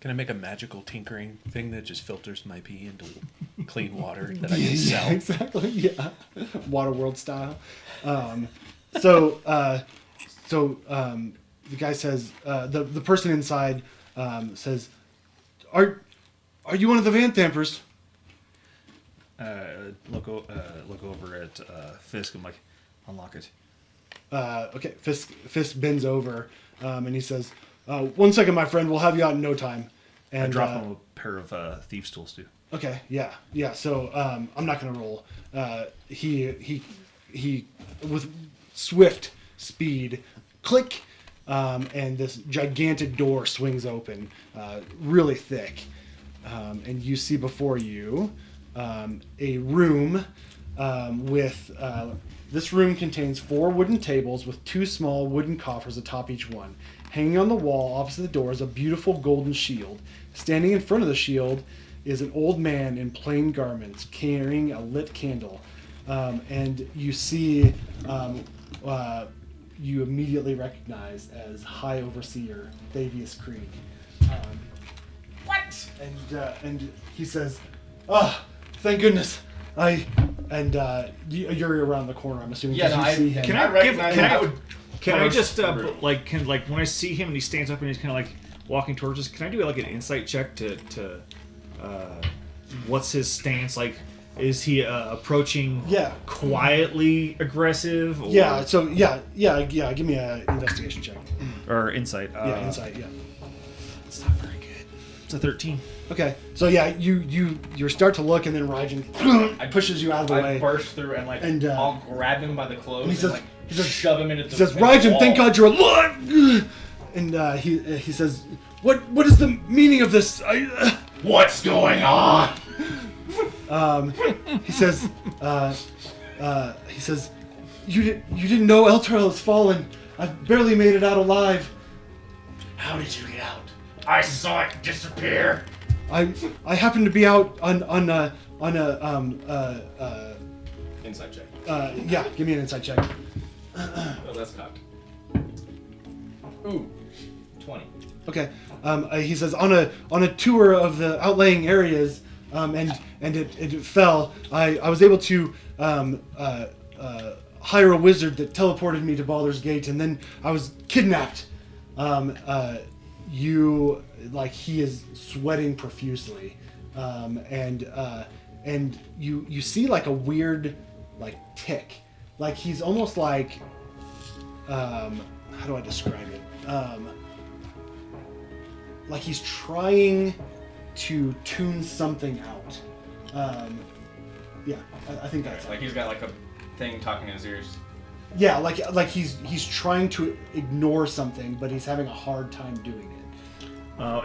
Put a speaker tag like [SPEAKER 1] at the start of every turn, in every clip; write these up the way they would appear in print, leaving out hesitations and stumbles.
[SPEAKER 1] Can I make a magical tinkering thing that just filters my pee into clean water that I can sell?
[SPEAKER 2] Yeah, exactly. Yeah, Waterworld style. So the guy says, the person inside says, "Are you one of the Van Thampers?"
[SPEAKER 3] Look over at Fisk. I'm like, unlock it.
[SPEAKER 2] Okay, Fisk bends over and he says, "1 second, my friend. We'll have you out in no time." And
[SPEAKER 3] I drop him a pair of thieves' tools too.
[SPEAKER 2] Okay, yeah. So I'm not gonna roll. He with swift speed, click, and this gigantic door swings open, really thick, and you see before you a room with. This room contains 4 wooden tables with 2 small wooden coffers atop each one. Hanging on the wall opposite the door is a beautiful golden shield. Standing in front of the shield is an old man in plain garments carrying a lit candle. And you see, you immediately recognize as High Overseer Thavius Krieg. What? And he says, thank goodness. You're around the corner, I'm assuming.
[SPEAKER 4] Yeah,
[SPEAKER 2] you see him.
[SPEAKER 3] Can I just when I see him and he stands up and he's kind of like walking towards us, can I do like an insight check to what's his stance like? Is he approaching quietly aggressive? Or...
[SPEAKER 2] Yeah. So yeah. Give me an investigation check
[SPEAKER 3] or insight.
[SPEAKER 2] Insight. Yeah.
[SPEAKER 3] It's not very good. It's a 13.
[SPEAKER 2] Okay. So yeah, you start to look, and then Rajan pushes you out of the way.
[SPEAKER 4] I burst through and I'll grab him by the clothes
[SPEAKER 2] he says,
[SPEAKER 4] and shove him into the.
[SPEAKER 2] He says, "Rajan, thank God you're alive." And he says, "What is the meaning of this?
[SPEAKER 4] What's going on?"
[SPEAKER 2] He says, "You didn't know Elturel has fallen. I've barely made it out alive."
[SPEAKER 4] How did you get out? I saw it disappear.
[SPEAKER 2] I happened to be out on a
[SPEAKER 4] Insight check.
[SPEAKER 2] Yeah, give me an insight check.
[SPEAKER 4] Oh, that's cocked. Ooh, 20.
[SPEAKER 2] Okay. He says on a tour of the outlying areas, and it fell. I was able to hire a wizard that teleported me to Baldur's Gate, and then I was kidnapped. He is sweating profusely, and you see like a weird tick, like he's almost like how do I describe it? Like he's trying to tune something out. I think that's
[SPEAKER 4] like he's got like a thing talking in his ears.
[SPEAKER 2] Yeah, like he's trying to ignore something, but he's having a hard time doing it.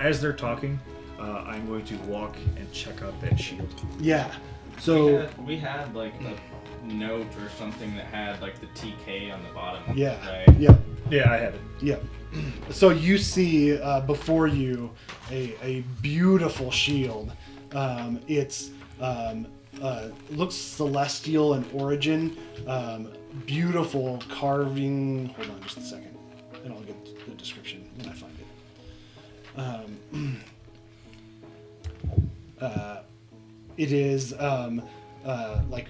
[SPEAKER 3] As they're talking, I'm going to walk and check out that shield.
[SPEAKER 2] Yeah. So
[SPEAKER 4] we had like a note or something that had like the TK on the bottom.
[SPEAKER 2] Yeah.
[SPEAKER 4] Right?
[SPEAKER 3] Yeah, I have it.
[SPEAKER 2] Yeah. So you see before you a beautiful shield. It's looks celestial in origin. Beautiful carving. Hold on just a second, and I'll get the description when I find it. It is like,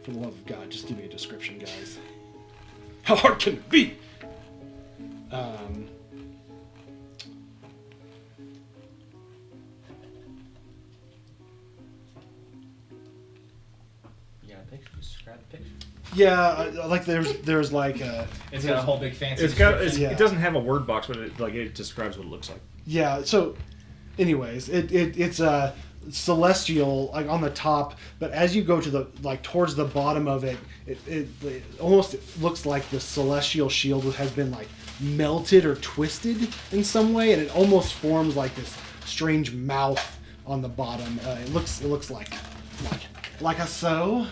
[SPEAKER 2] for the love of God, just give me a description, guys. How hard can it be?
[SPEAKER 4] Describe the picture.
[SPEAKER 2] Yeah, like there's like
[SPEAKER 4] it's got a whole big fancy.
[SPEAKER 3] It doesn't have a word box, but it describes what it looks like.
[SPEAKER 2] Yeah. So, anyways, it's a celestial like on the top, but as you go to the towards the bottom of it, it almost looks like the celestial shield has been like melted or twisted in some way, and it almost forms like this strange mouth on the bottom. It looks like a so.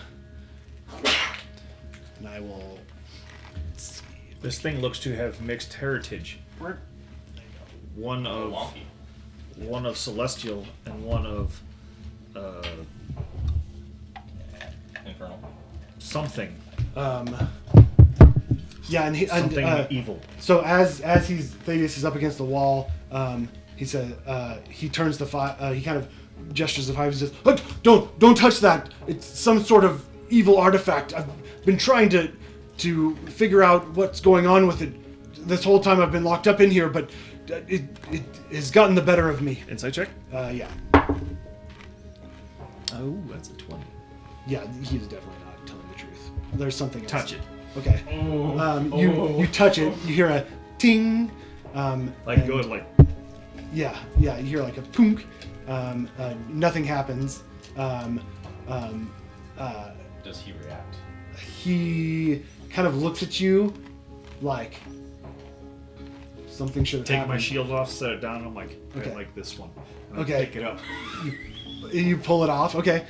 [SPEAKER 2] And I will see.
[SPEAKER 3] This thing looks to have mixed heritage. One of celestial and one of
[SPEAKER 4] infernal.
[SPEAKER 3] Something.
[SPEAKER 2] Yeah, and
[SPEAKER 3] Something evil.
[SPEAKER 2] So as Thaddeus is up against the wall, he said he turns the he kind of gestures the 5 and says, "Don't touch that! It's some sort of evil artifact. I've been trying to figure out what's going on with it this whole time I've been locked up in here, but it has gotten the better of me."
[SPEAKER 3] Insight check?
[SPEAKER 2] Yeah.
[SPEAKER 3] Oh, that's a 20.
[SPEAKER 2] Yeah, he's definitely not telling the truth. There's something else.
[SPEAKER 3] Touch it.
[SPEAKER 2] Okay. You touch it, you hear a ting.
[SPEAKER 3] Like, good, like...
[SPEAKER 2] Yeah, you hear like a punk. Nothing happens.
[SPEAKER 4] Does he react?
[SPEAKER 2] He kind of looks at you like something should have
[SPEAKER 3] Take
[SPEAKER 2] happened.
[SPEAKER 3] my shield off, set it down, I'm like,
[SPEAKER 2] Okay.
[SPEAKER 3] I like this one. And I
[SPEAKER 2] Okay.
[SPEAKER 3] pick it up.
[SPEAKER 2] You pull it off. Okay.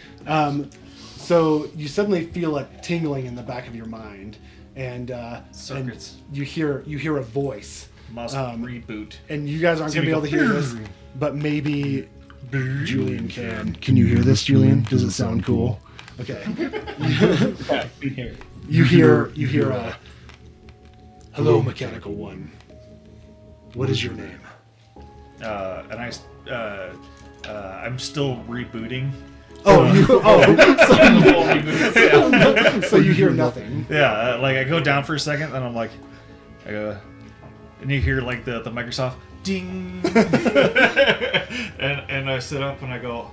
[SPEAKER 2] So you suddenly feel a tingling in the back of your mind, and
[SPEAKER 3] Circuits.
[SPEAKER 2] and you hear a voice.
[SPEAKER 3] Must reboot.
[SPEAKER 2] And you guys aren't
[SPEAKER 3] See
[SPEAKER 2] going to be
[SPEAKER 3] me
[SPEAKER 2] able to
[SPEAKER 3] go,
[SPEAKER 2] hear this, but maybe Julian can. Can you hear this, Julian? Does it sound cool? Okay. You hear a hello, Mechanical One. What is your name?
[SPEAKER 3] I'm still rebooting.
[SPEAKER 2] So you hear nothing.
[SPEAKER 3] Yeah, like I go down for a second, and I'm like, and you hear like the Microsoft ding, and I sit up and I go,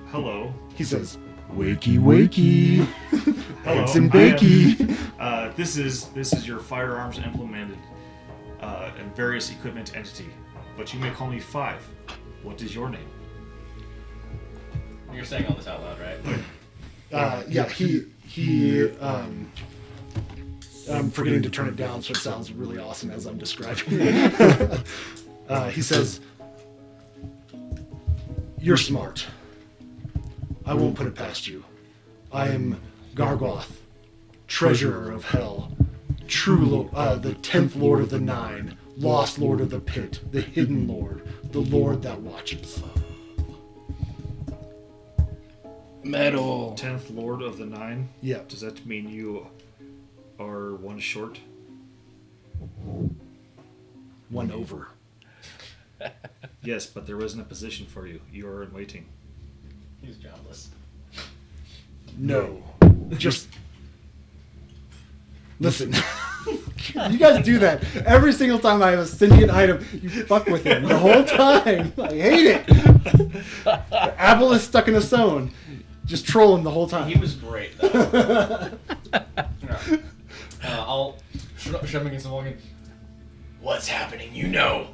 [SPEAKER 3] hello.
[SPEAKER 2] He says, "Wakey, wakey,
[SPEAKER 3] Hello,
[SPEAKER 2] eggs and
[SPEAKER 3] I am-
[SPEAKER 2] bakey."
[SPEAKER 3] This is your firearms implemented and various equipment entity, but you may call me 5. What is your name?
[SPEAKER 4] You're saying all this out loud, right?
[SPEAKER 2] Yeah, I'm forgetting to turn it down so it sounds really awesome as I'm describing it. He says, "You're smart. I won't put it past you. I am Gargoth, treasurer of hell, the 10th lord of the Nine, lost lord of the pit, the hidden lord, the lord that watches."
[SPEAKER 5] Metal.
[SPEAKER 3] 10th Lord of the 9?
[SPEAKER 2] Yeah.
[SPEAKER 3] Does that mean you are one short?
[SPEAKER 2] One over.
[SPEAKER 3] Yes, but there isn't a position for you. You are in waiting.
[SPEAKER 4] He's jobless.
[SPEAKER 2] No. Just listen. You guys do that every single time I have a sentient item. You fuck with him the whole time. I hate it. The apple is stuck in a stone. Just troll him the whole time.
[SPEAKER 4] He was great, though. Yeah. I'll shove him against the wall again. What's happening? You know.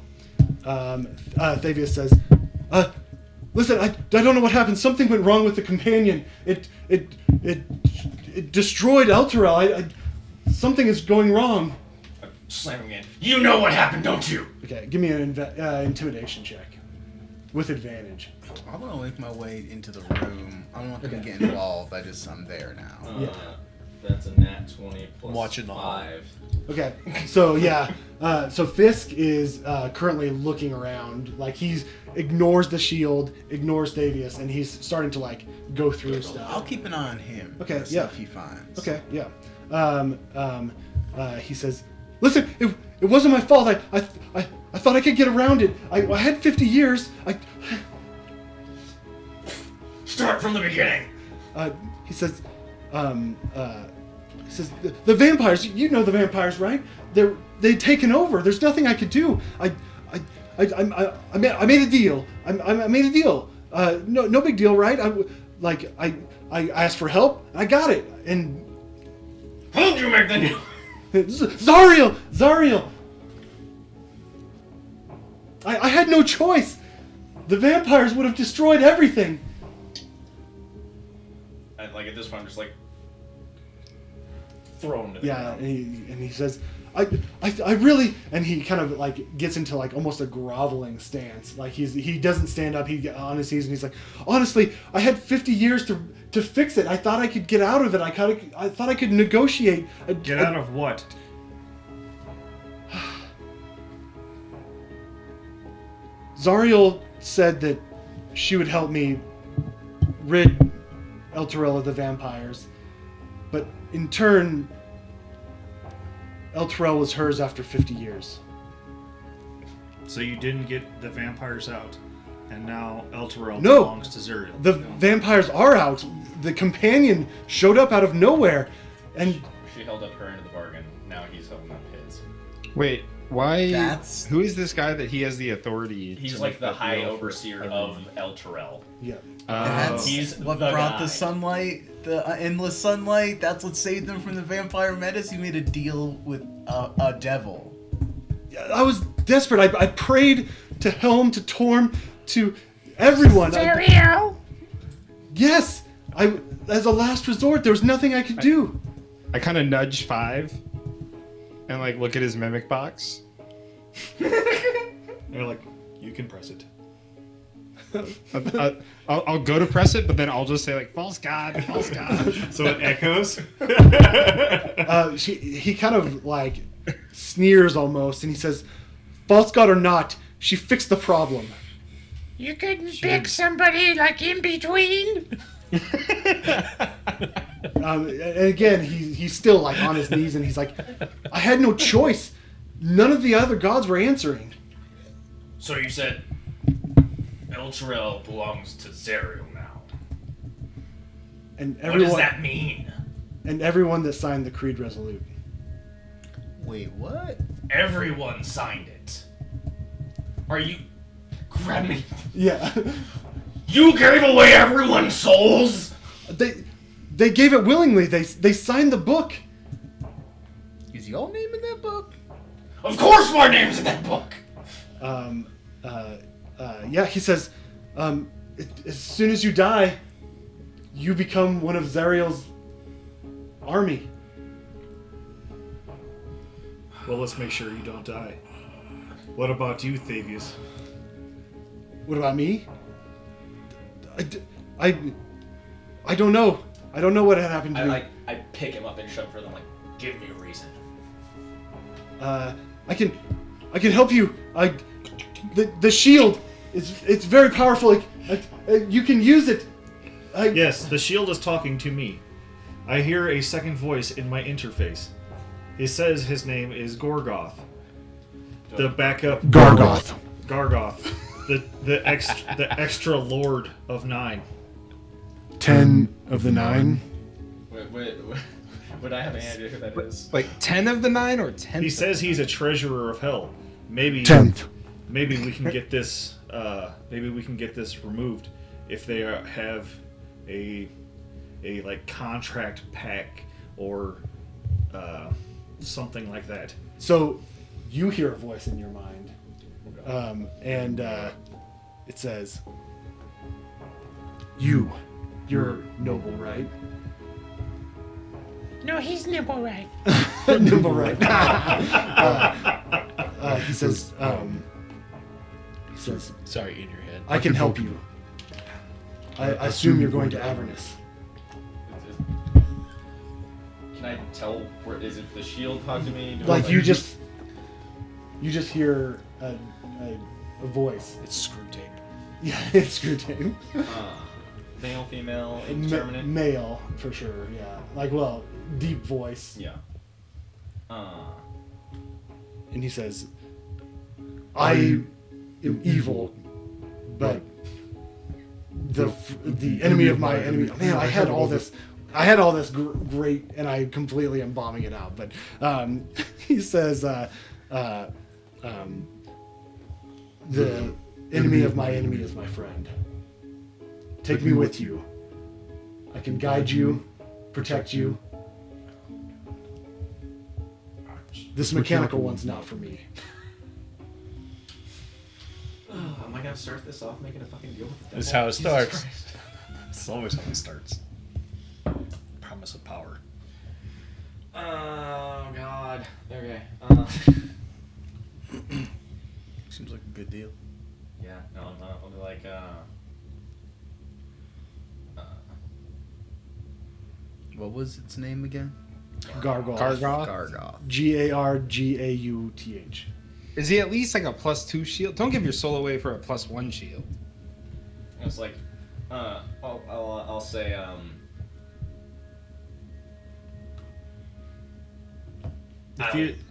[SPEAKER 2] Thavius says, "Listen, I don't know what happened. Something went wrong with the companion. It destroyed Elturel. Something is going wrong."
[SPEAKER 4] Slam him again. You know what happened, don't you?
[SPEAKER 2] Okay, give me an intimidation check with advantage.
[SPEAKER 5] I'm gonna make my way into the room. I'm not gonna get involved. I'm there now.
[SPEAKER 2] Yeah.
[SPEAKER 4] That's a nat 20 plus
[SPEAKER 1] Watching the
[SPEAKER 4] 5.
[SPEAKER 2] Okay, so yeah, so Fisk is currently looking around, like he ignores the shield, ignores Davius, and he's starting to like go through
[SPEAKER 5] I'll
[SPEAKER 2] stuff.
[SPEAKER 5] keep an eye on him.
[SPEAKER 2] Okay,
[SPEAKER 5] the
[SPEAKER 2] yeah.
[SPEAKER 5] Stuff he finds.
[SPEAKER 2] Okay, yeah. He says, "Listen, it wasn't my fault. I thought I could get around it. I had 50 years.
[SPEAKER 4] Start from the beginning.
[SPEAKER 2] He says, the vampires. You know the vampires, right? They'd taken over. There's nothing I could do. I made a deal. I made a deal. No big deal, right? I asked for help. I got it. And
[SPEAKER 4] How did you make the deal?
[SPEAKER 2] Zariel. I had no choice. The vampires would have destroyed everything.
[SPEAKER 4] And like at this point, I'm just like thrown to the
[SPEAKER 2] Yeah,
[SPEAKER 4] ground.
[SPEAKER 2] and he says, I really, and he kind of like gets into like almost a groveling stance. Like he doesn't stand up. He on his knees and he's like, honestly, I had 50 years to fix it. I thought I could get out of it. I thought I could negotiate.
[SPEAKER 3] Get out of what?
[SPEAKER 2] Zariel said that she would help me rid Elturel of the vampires, but in turn, El Terrell was hers after 50 years.
[SPEAKER 3] So you didn't get the vampires out, and now El Terrell
[SPEAKER 2] No.
[SPEAKER 3] belongs to Zuriel.
[SPEAKER 2] The vampires are out. The companion showed up out of nowhere, and
[SPEAKER 4] She held up her end of the bargain. Now he's holding up his.
[SPEAKER 6] Wait, why?
[SPEAKER 5] That's-
[SPEAKER 6] Who is this guy that he has the authority?
[SPEAKER 4] He's
[SPEAKER 6] to
[SPEAKER 4] like
[SPEAKER 6] make
[SPEAKER 4] the
[SPEAKER 6] that
[SPEAKER 4] high
[SPEAKER 6] deal for
[SPEAKER 4] overseer of
[SPEAKER 6] everyone?
[SPEAKER 4] El Terrell.
[SPEAKER 2] yeah.
[SPEAKER 5] That's
[SPEAKER 4] He's
[SPEAKER 5] what
[SPEAKER 4] the
[SPEAKER 5] brought
[SPEAKER 4] guy.
[SPEAKER 5] the sunlight, the endless sunlight. That's what saved them from the vampire menace. He made a deal with a devil.
[SPEAKER 2] I was desperate. I prayed to Helm, to Torm, to everyone. Yes, as a last resort. There was nothing I could do.
[SPEAKER 6] I kind of nudge 5 and like look at his mimic box.
[SPEAKER 3] They're like, you can press it.
[SPEAKER 6] I'll go to press it, but then I'll just say like false god, false god.
[SPEAKER 3] So it echoes.
[SPEAKER 2] He kind of like sneers almost, and he says, "False god or not, she fixed the problem."
[SPEAKER 7] You couldn't pick somebody like in between?
[SPEAKER 2] And again, he's still like on his knees, and he's like, "I had no choice. None of the other gods were answering."
[SPEAKER 4] So you said El Terrell belongs to Zerial now.
[SPEAKER 2] And
[SPEAKER 4] What
[SPEAKER 2] everyone,
[SPEAKER 4] does that mean?
[SPEAKER 2] and everyone that signed the Creed Resolute.
[SPEAKER 5] Wait, what?
[SPEAKER 4] Everyone signed it. Are you... Grab me.
[SPEAKER 2] Yeah,
[SPEAKER 4] You gave away everyone's souls?
[SPEAKER 2] they gave it willingly. They signed the book.
[SPEAKER 5] Is your name in that book?
[SPEAKER 4] Of course my name's in that book!
[SPEAKER 2] Yeah, he says, as soon as you die, you become one of Zariel's army.
[SPEAKER 3] Well, let's make sure you don't die. What about you, Thavius?
[SPEAKER 2] What about me? I don't know. I don't know what had happened to me.
[SPEAKER 4] I pick him up and shove for them like, give me a reason.
[SPEAKER 2] I can help you. The shield it's very powerful. You can use it.
[SPEAKER 3] Yes, the shield is talking to me. I hear a second voice in my interface. It says his name is Gorgoth. The backup
[SPEAKER 2] Gargoth.
[SPEAKER 3] Gargoth. The extra lord of 9.
[SPEAKER 2] 10 of the 9.
[SPEAKER 4] Would I have any idea who that is?
[SPEAKER 6] Like 10 of the 9 or 10?
[SPEAKER 3] He says he's a treasurer of hell. Maybe
[SPEAKER 2] 10th.
[SPEAKER 3] Maybe we can get this. Maybe we can get this removed if they have a like contract pack or something like that.
[SPEAKER 2] So you hear a voice in your mind, and it says, "You're noble, right?"
[SPEAKER 7] No, he's nimble right.
[SPEAKER 2] Nimble, right? He says,
[SPEAKER 1] Sorry, in your head.
[SPEAKER 2] "I can help you. I assume you're going to Avernus."
[SPEAKER 4] Can I tell where is it? The shield talk to me? Do I,
[SPEAKER 2] Like you just hear a voice.
[SPEAKER 1] It's screw tape.
[SPEAKER 2] Yeah, it's screw tape.
[SPEAKER 4] Male, female, indeterminate.
[SPEAKER 2] Male for sure. Yeah, like deep voice.
[SPEAKER 4] Yeah.
[SPEAKER 2] And he says, "I am evil, but the enemy of my enemy." Man, I had all this great, and I completely am bombing it out. But he says, "The enemy of my enemy is my friend. Take me with you. I can guide you, protect you. This mechanical one's not for me."
[SPEAKER 4] Am I gonna start this off making a fucking deal with the devil?
[SPEAKER 1] This is how it
[SPEAKER 4] Jesus
[SPEAKER 1] starts.
[SPEAKER 4] Christ.
[SPEAKER 1] It's always how it starts. Promise of power.
[SPEAKER 4] Oh god. Okay.
[SPEAKER 5] Seems like a good deal.
[SPEAKER 4] Yeah. No, I'll be like.
[SPEAKER 5] What was its name again?
[SPEAKER 2] Gargoth.
[SPEAKER 6] Gargoth?
[SPEAKER 5] Gargoth.
[SPEAKER 2] Gargauth.
[SPEAKER 6] Is he at least like a +2 shield? Don't give your soul away for a +1 shield.
[SPEAKER 4] It's like, I'll say,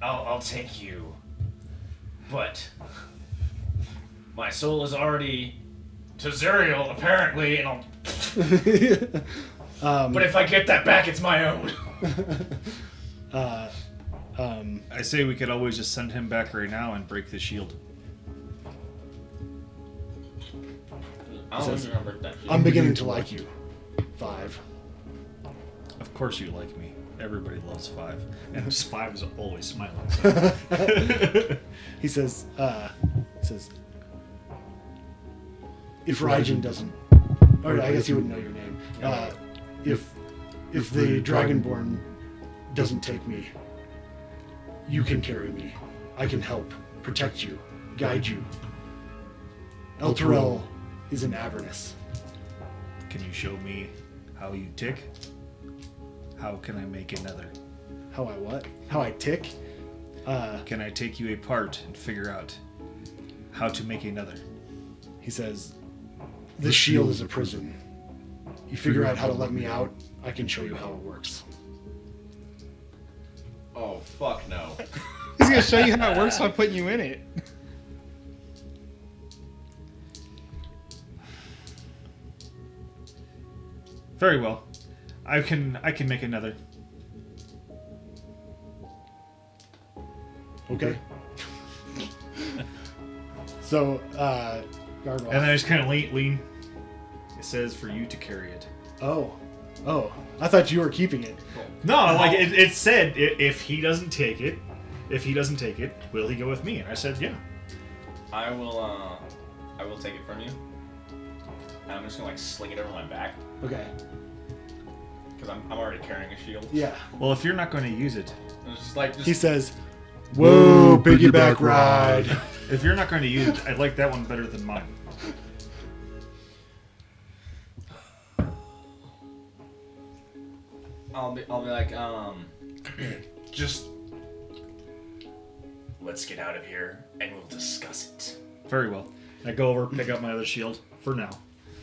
[SPEAKER 4] I'll take you. But my soul is already to Zuriel, apparently, and I'll... but if I get that back, it's my own.
[SPEAKER 3] I say we could always just send him back right now and break the shield.
[SPEAKER 4] I don't remember that.
[SPEAKER 2] I'm beginning to like you. 5.
[SPEAKER 3] Of course you like me. Everybody loves 5. And 5 is always smiling. So.
[SPEAKER 2] He says, if Raijin doesn't, or I guess he wouldn't know your name. If the Dragonborn doesn't take me, you can carry me. I can help, protect you, guide you. El Terrell is in Avernus.
[SPEAKER 3] Can you show me how you tick? How can I make another?
[SPEAKER 2] How I what? How I tick?
[SPEAKER 3] Can I take you apart and figure out how to make another?
[SPEAKER 2] He says, this shield is a prison. You figure out how to let me out, I can show you how it works.
[SPEAKER 4] Oh, fuck no.
[SPEAKER 6] He's gonna show you how it works by putting you in it.
[SPEAKER 3] Very well. I can make another.
[SPEAKER 2] Okay. So, Gargoyle.
[SPEAKER 3] And then I just kind of lean. It says for you to carry it.
[SPEAKER 2] Oh. I thought you were keeping it.
[SPEAKER 3] No, like it said if he doesn't take it, will he go with me? And I said, yeah.
[SPEAKER 4] I will take it from you. And I'm just gonna like sling it over my back
[SPEAKER 2] Okay.
[SPEAKER 4] because I'm already carrying a shield.
[SPEAKER 2] Yeah.
[SPEAKER 3] Well, if you're not going to use it,
[SPEAKER 4] It's just like
[SPEAKER 2] He says, whoa, piggyback ride.
[SPEAKER 3] if you're not going to use it, I'd like that one better than mine.
[SPEAKER 4] I'll be like just let's get out of here and we'll discuss it.
[SPEAKER 3] Very well. I go over, pick up my other shield for now.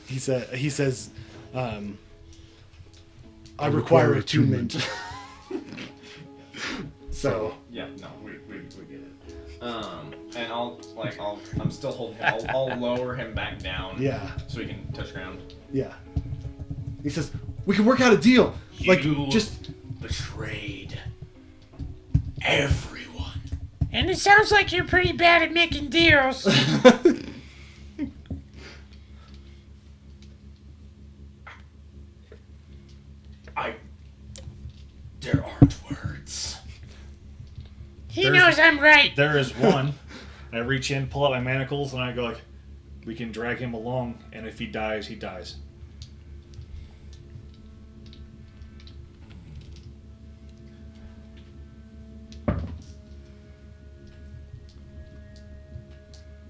[SPEAKER 2] He says, I require attunement. So.
[SPEAKER 4] Yeah, no, we get it. And I'm still holding him. I'll lower him back down.
[SPEAKER 2] Yeah.
[SPEAKER 4] So he can touch ground.
[SPEAKER 2] Yeah. He says, we can work out a deal. Like,
[SPEAKER 4] You
[SPEAKER 2] just...
[SPEAKER 4] betrayed everyone.
[SPEAKER 7] And it sounds like you're pretty bad at making deals.
[SPEAKER 4] There aren't words.
[SPEAKER 7] He knows I'm right.
[SPEAKER 3] There is one. I reach in, pull out my manacles, and I go like, we can drag him along, and if he dies, he dies.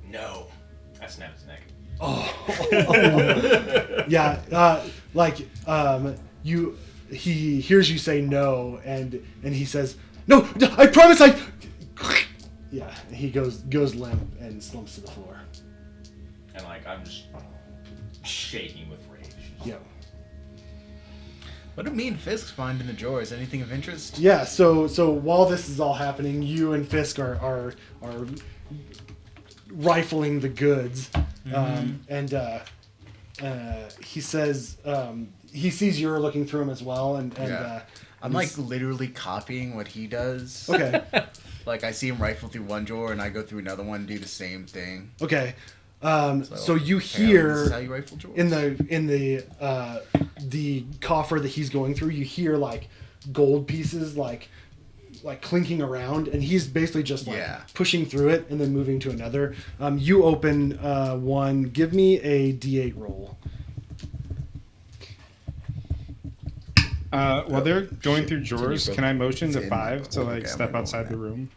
[SPEAKER 4] No. I snap his neck.
[SPEAKER 2] Yeah, he hears you say no, and he says, no, I promise I... Yeah, he goes limp and slumps to the floor.
[SPEAKER 4] And I'm just shaking with rage.
[SPEAKER 2] Yeah.
[SPEAKER 5] What do me and Fisk find in the drawers? Anything of interest?
[SPEAKER 2] Yeah, so while this is all happening, you and Fisk are rifling the goods. And he says, he sees you're looking through them as well, and
[SPEAKER 5] Yeah. I'm literally copying what he does.
[SPEAKER 2] okay.
[SPEAKER 5] Like I see him rifle through one drawer and I go through another one and do the same thing.
[SPEAKER 2] Okay. So you
[SPEAKER 5] apparently this is
[SPEAKER 2] hear
[SPEAKER 5] how you rifle drawers.
[SPEAKER 2] in the coffer that he's going through, you hear like gold pieces like clinking around, and he's basically just pushing through it and then moving to another. You open one. Give me a D8 roll.
[SPEAKER 6] While they're going through drawers, can I motion to
[SPEAKER 5] It's in-
[SPEAKER 6] 5 to
[SPEAKER 5] okay, I'm
[SPEAKER 6] step
[SPEAKER 5] gonna
[SPEAKER 6] outside
[SPEAKER 5] roll
[SPEAKER 6] the
[SPEAKER 5] now.
[SPEAKER 6] room?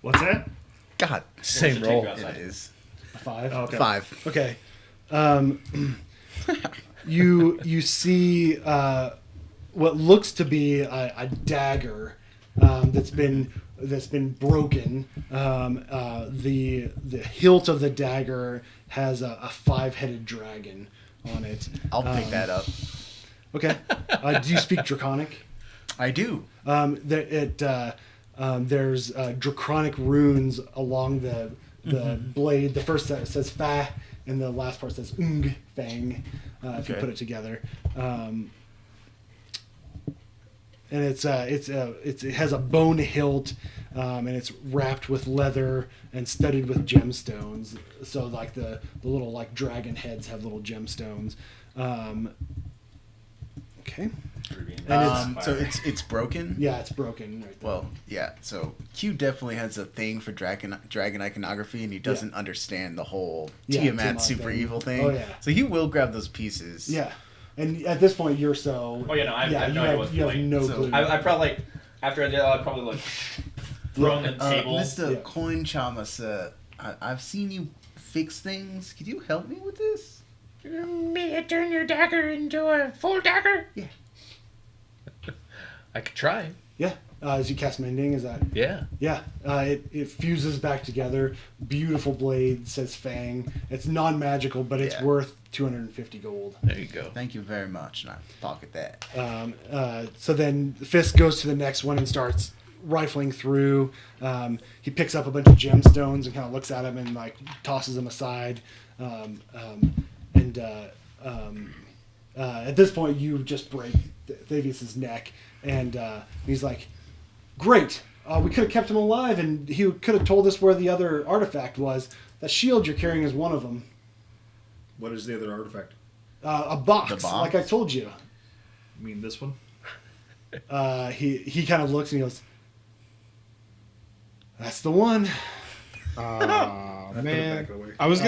[SPEAKER 3] What's that?
[SPEAKER 5] God,
[SPEAKER 1] Same
[SPEAKER 4] Should
[SPEAKER 1] roll.
[SPEAKER 4] take you
[SPEAKER 5] it
[SPEAKER 4] outside.
[SPEAKER 5] is
[SPEAKER 2] 5.
[SPEAKER 3] Okay.
[SPEAKER 5] 5.
[SPEAKER 2] Okay. You see what looks to be a dagger that's been broken. The hilt of the dagger has a 5-headed dragon on it.
[SPEAKER 5] I'll pick that up.
[SPEAKER 2] Okay. Do you speak Draconic?
[SPEAKER 5] I do.
[SPEAKER 2] There's draconic runes along the blade. The first set says Fa, and the last part says Ung Fang. If you
[SPEAKER 5] Okay.
[SPEAKER 2] put it together, and it has a bone hilt, and it's wrapped with leather and studded with gemstones. So like the little like dragon heads have little gemstones. Okay. And
[SPEAKER 5] So it's broken.
[SPEAKER 2] yeah, it's broken right there.
[SPEAKER 5] Well, yeah. So Q definitely has a thing for dragon iconography, and he doesn't understand the whole
[SPEAKER 2] Yeah,
[SPEAKER 5] Tiamat
[SPEAKER 2] Tiamat
[SPEAKER 5] super
[SPEAKER 2] thing.
[SPEAKER 5] evil thing.
[SPEAKER 2] Oh, yeah.
[SPEAKER 5] So he will grab those pieces.
[SPEAKER 2] Yeah, and at this point you're so.
[SPEAKER 4] Oh, yeah, no, I have no
[SPEAKER 2] you
[SPEAKER 4] idea what to
[SPEAKER 2] you have
[SPEAKER 4] play.
[SPEAKER 2] no
[SPEAKER 5] So
[SPEAKER 2] clue.
[SPEAKER 4] I probably like after I did that, I probably like throw on the table.
[SPEAKER 5] Mr.
[SPEAKER 2] Yeah.
[SPEAKER 5] Coin Chama, sir, I've seen you fix things. Could you help me with this?
[SPEAKER 7] Me turn your dagger into a full dagger?
[SPEAKER 1] I could try.
[SPEAKER 2] Yeah, as you cast Mending, is that?
[SPEAKER 1] Yeah.
[SPEAKER 2] Yeah, it fuses back together. Beautiful blade, says Fang. It's non-magical, but it's
[SPEAKER 5] Yeah.
[SPEAKER 2] worth 250 gold.
[SPEAKER 1] There you go.
[SPEAKER 5] Thank you very much, and I pocket that.
[SPEAKER 2] So then Fisk goes to the next one and starts rifling through. He picks up a bunch of gemstones and kind of looks at them and like tosses them aside. At this point, you just break Thavius's neck, and he's like, "Great! We could have kept him alive, and he could have told us where the other artifact was. That shield you're carrying is one of them.
[SPEAKER 3] What is the other artifact?
[SPEAKER 2] A box,
[SPEAKER 5] The box?
[SPEAKER 2] like I told you."
[SPEAKER 3] You mean this one?
[SPEAKER 2] He kind of looks and he goes, "That's the one."
[SPEAKER 6] Aw,
[SPEAKER 3] put it
[SPEAKER 6] man.
[SPEAKER 3] back away.
[SPEAKER 6] I was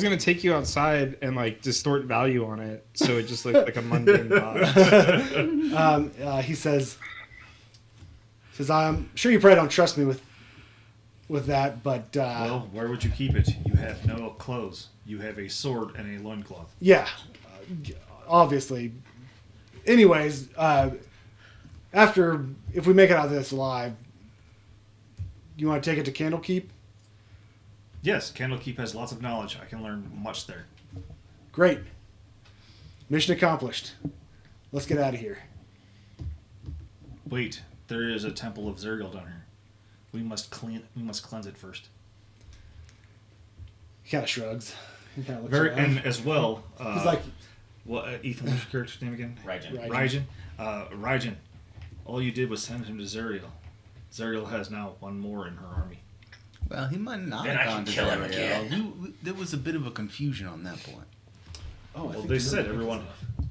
[SPEAKER 6] gonna take you outside and like distort value on it so it just looked like a mundane box.
[SPEAKER 2] He says, "I'm sure you probably don't trust me with that, but
[SPEAKER 3] Well, where would you keep it? You have no clothes. You have a sword and a loincloth.
[SPEAKER 2] yeah, obviously. Anyways, if we make it out of this alive, you want to take it to Candlekeep?
[SPEAKER 3] Yes, Candlekeep has lots of knowledge. I can learn much there.
[SPEAKER 2] Great. Mission accomplished. Let's get out of here."
[SPEAKER 3] Wait, there is a temple of Zerial down here. We must cleanse it first.
[SPEAKER 2] He kind of shrugs. He kind of looks
[SPEAKER 3] Very,
[SPEAKER 2] around.
[SPEAKER 3] and as well,
[SPEAKER 2] He's like,
[SPEAKER 3] Ethan, what's your character's name again?
[SPEAKER 4] Raijin.
[SPEAKER 2] Raijin.
[SPEAKER 3] Raijin. All you did was send him to Zerial. Zerial has now one more in her army.
[SPEAKER 5] Well, he might not
[SPEAKER 4] Then
[SPEAKER 5] have
[SPEAKER 4] I
[SPEAKER 5] gone
[SPEAKER 4] can
[SPEAKER 5] to
[SPEAKER 4] kill him
[SPEAKER 5] Zerial.
[SPEAKER 4] again.
[SPEAKER 5] There was a bit of a confusion on that point.
[SPEAKER 2] "Oh, I
[SPEAKER 3] Well,
[SPEAKER 2] think
[SPEAKER 3] they
[SPEAKER 2] you're
[SPEAKER 3] said
[SPEAKER 2] right."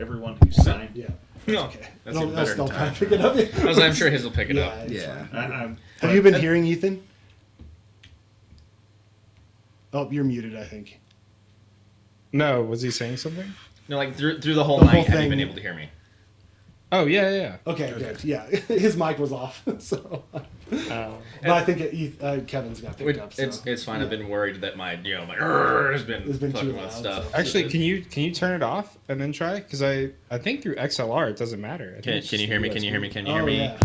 [SPEAKER 3] everyone who signed.
[SPEAKER 2] Yeah.
[SPEAKER 1] No,
[SPEAKER 2] Okay.
[SPEAKER 1] that's
[SPEAKER 2] No,
[SPEAKER 1] even better
[SPEAKER 2] still
[SPEAKER 1] than
[SPEAKER 2] trying
[SPEAKER 1] time.
[SPEAKER 2] to pick it up.
[SPEAKER 1] I'm sure his will pick it up.
[SPEAKER 2] it's
[SPEAKER 5] Yeah.
[SPEAKER 2] fine. Have you been hearing Ethan? Oh, you're muted, I think.
[SPEAKER 6] No, was he saying something?
[SPEAKER 1] No, like through the whole
[SPEAKER 2] The
[SPEAKER 1] night,
[SPEAKER 2] whole
[SPEAKER 1] have you
[SPEAKER 2] thing.
[SPEAKER 1] been able to hear me?
[SPEAKER 6] Oh yeah.
[SPEAKER 2] Okay, good. Yeah, his mic was off, so. But I think Kevin's got picked up. So.
[SPEAKER 1] It's fine. I've
[SPEAKER 2] Yeah.
[SPEAKER 1] been worried that my has been
[SPEAKER 2] It's been
[SPEAKER 1] fucking
[SPEAKER 2] too
[SPEAKER 1] with
[SPEAKER 2] loud,
[SPEAKER 1] stuff.
[SPEAKER 2] so-
[SPEAKER 6] Actually, can you turn it off and then try? Because I think through XLR it doesn't matter. I think
[SPEAKER 1] Can
[SPEAKER 6] it's
[SPEAKER 1] you
[SPEAKER 6] just
[SPEAKER 1] hear me?
[SPEAKER 6] USB.
[SPEAKER 1] Can you hear me? Can you
[SPEAKER 2] Oh,
[SPEAKER 1] hear me?
[SPEAKER 2] yeah.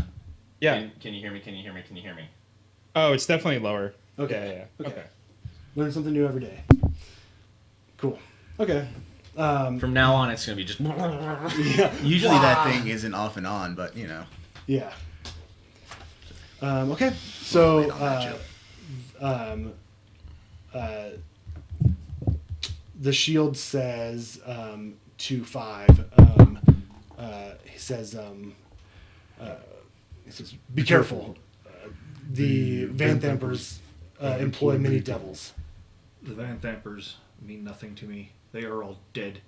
[SPEAKER 6] Yeah.
[SPEAKER 1] Can you hear me? Can you hear me? Can you hear me?
[SPEAKER 6] Oh, it's definitely lower.
[SPEAKER 2] Okay.
[SPEAKER 6] Yeah.
[SPEAKER 2] Okay. Learn something new every day. Cool. Okay.
[SPEAKER 1] From now on, it's gonna be just.
[SPEAKER 2] Yeah.
[SPEAKER 5] Usually that thing isn't off and on, but you know.
[SPEAKER 2] Yeah. Okay. So,
[SPEAKER 5] Wait on that
[SPEAKER 2] the shield says 2-5. He says, "Be careful. The Van Thampers employ many devils."
[SPEAKER 3] The Van Thampers mean nothing to me. They are all dead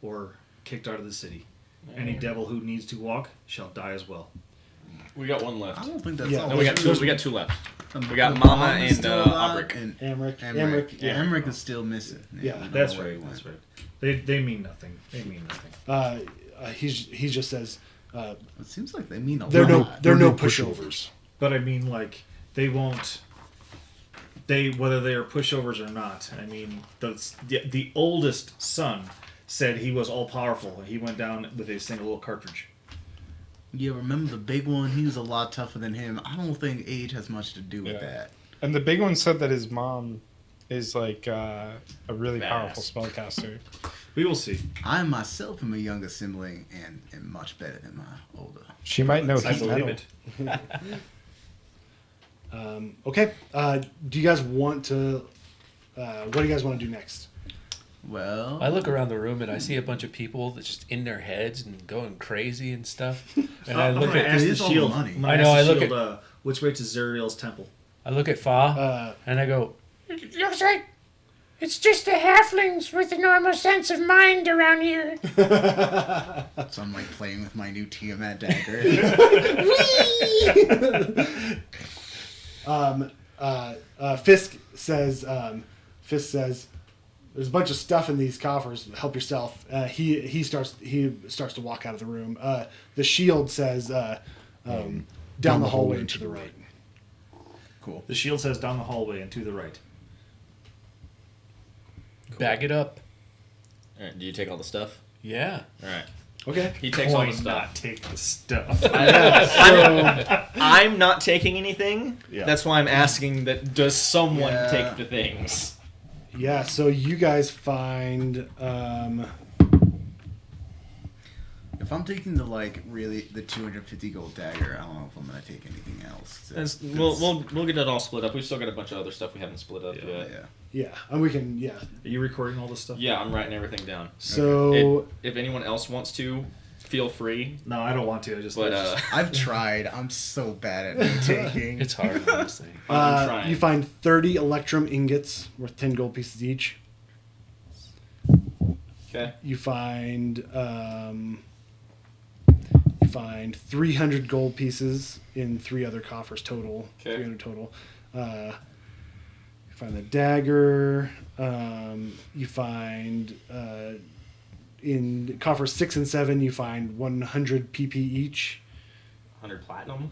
[SPEAKER 3] or kicked out of the city. Any devil who needs to walk shall die as well.
[SPEAKER 1] We got one left.
[SPEAKER 5] I don't think that's
[SPEAKER 2] Yeah.
[SPEAKER 5] all.
[SPEAKER 1] No, we got two. We got two left. We got
[SPEAKER 5] The
[SPEAKER 1] Mama
[SPEAKER 5] mom is
[SPEAKER 1] and
[SPEAKER 5] still alive,
[SPEAKER 1] Abric.
[SPEAKER 5] and
[SPEAKER 2] Emmerich.
[SPEAKER 5] Emmerich.
[SPEAKER 2] Yeah.
[SPEAKER 5] Emmerich is still missing.
[SPEAKER 2] Yeah,
[SPEAKER 5] we don't
[SPEAKER 3] That's
[SPEAKER 5] know where
[SPEAKER 3] right.
[SPEAKER 5] he went.
[SPEAKER 3] That's right. They mean nothing. They mean nothing.
[SPEAKER 2] He just says
[SPEAKER 5] It seems like they mean a
[SPEAKER 2] they're
[SPEAKER 5] lot.
[SPEAKER 2] no pushovers.
[SPEAKER 3] But I mean, like, they won't. Whether they are pushovers or not. I mean, the oldest son said he was all powerful, and he went down with a single little cartridge.
[SPEAKER 5] Yeah, remember the big one? He was a lot tougher than him. I don't think age has much to do with
[SPEAKER 6] Yeah.
[SPEAKER 5] that.
[SPEAKER 6] And the big one said that his mom is like a really
[SPEAKER 1] Badass.
[SPEAKER 6] powerful spellcaster.
[SPEAKER 3] We will see.
[SPEAKER 5] I myself am a younger sibling and am much better than my older.
[SPEAKER 6] She might know
[SPEAKER 1] I
[SPEAKER 6] heat
[SPEAKER 1] believe
[SPEAKER 6] metal.
[SPEAKER 1] it.
[SPEAKER 2] Okay. Do you guys want to? What do you guys want to do next?
[SPEAKER 5] Well,
[SPEAKER 1] I look around the room and I see a bunch of people that's just in their heads and going crazy and stuff. And I
[SPEAKER 3] I'm
[SPEAKER 1] look
[SPEAKER 3] gonna
[SPEAKER 1] at
[SPEAKER 3] ask
[SPEAKER 5] it
[SPEAKER 3] the
[SPEAKER 5] is all
[SPEAKER 3] shield.
[SPEAKER 5] money.
[SPEAKER 3] I'm gonna
[SPEAKER 1] I know,
[SPEAKER 3] ask the
[SPEAKER 1] I look
[SPEAKER 3] shield, which way to Zuriel's temple?
[SPEAKER 1] I look at Fa and I go,
[SPEAKER 7] It looks like it's just the halflings with a normal sense of mind around here.
[SPEAKER 5] so I'm like playing with my new Tiamat dagger.
[SPEAKER 2] Fisk says, "There's a bunch of stuff in these coffers. Help yourself." He starts to walk out of the room. The shield says, "Down the hallway and to the right."
[SPEAKER 5] Cool.
[SPEAKER 3] The shield says down the hallway and to the right.
[SPEAKER 1] bag it up.
[SPEAKER 8] All right, do you take all the stuff?
[SPEAKER 1] Yeah.
[SPEAKER 8] All right.
[SPEAKER 2] Okay.
[SPEAKER 8] He takes all the
[SPEAKER 3] Coin,
[SPEAKER 8] stuff.
[SPEAKER 3] not take the stuff.
[SPEAKER 8] I'm not taking anything.
[SPEAKER 3] Yeah.
[SPEAKER 8] That's why I'm asking that does someone
[SPEAKER 5] Yeah.
[SPEAKER 8] take the things?
[SPEAKER 2] Yeah. So you guys find.
[SPEAKER 5] If I'm taking the 250 gold dagger, I don't know if I'm gonna take anything else.
[SPEAKER 8] We'll get it all split up. We've still got a bunch of other stuff we haven't split up
[SPEAKER 3] Yeah.
[SPEAKER 8] yet.
[SPEAKER 5] Yeah.
[SPEAKER 2] Yeah, and we can. Yeah.
[SPEAKER 3] Are you recording all this stuff?
[SPEAKER 8] Yeah, I'm writing everything down.
[SPEAKER 2] So.
[SPEAKER 8] If anyone else wants to, feel free.
[SPEAKER 3] No, I don't want to. I just.
[SPEAKER 8] But
[SPEAKER 5] I've tried. I'm so bad at note taking.
[SPEAKER 1] It's hard, honestly.
[SPEAKER 8] I'm trying.
[SPEAKER 2] You find 30 electrum ingots worth 10 gold pieces each.
[SPEAKER 8] Okay.
[SPEAKER 2] You find 300 gold pieces in 3 other coffers total.
[SPEAKER 8] Okay.
[SPEAKER 2] 300 total. You find the dagger. You find in coffers 6 and 7 you find 100 PP each.
[SPEAKER 8] 100 platinum.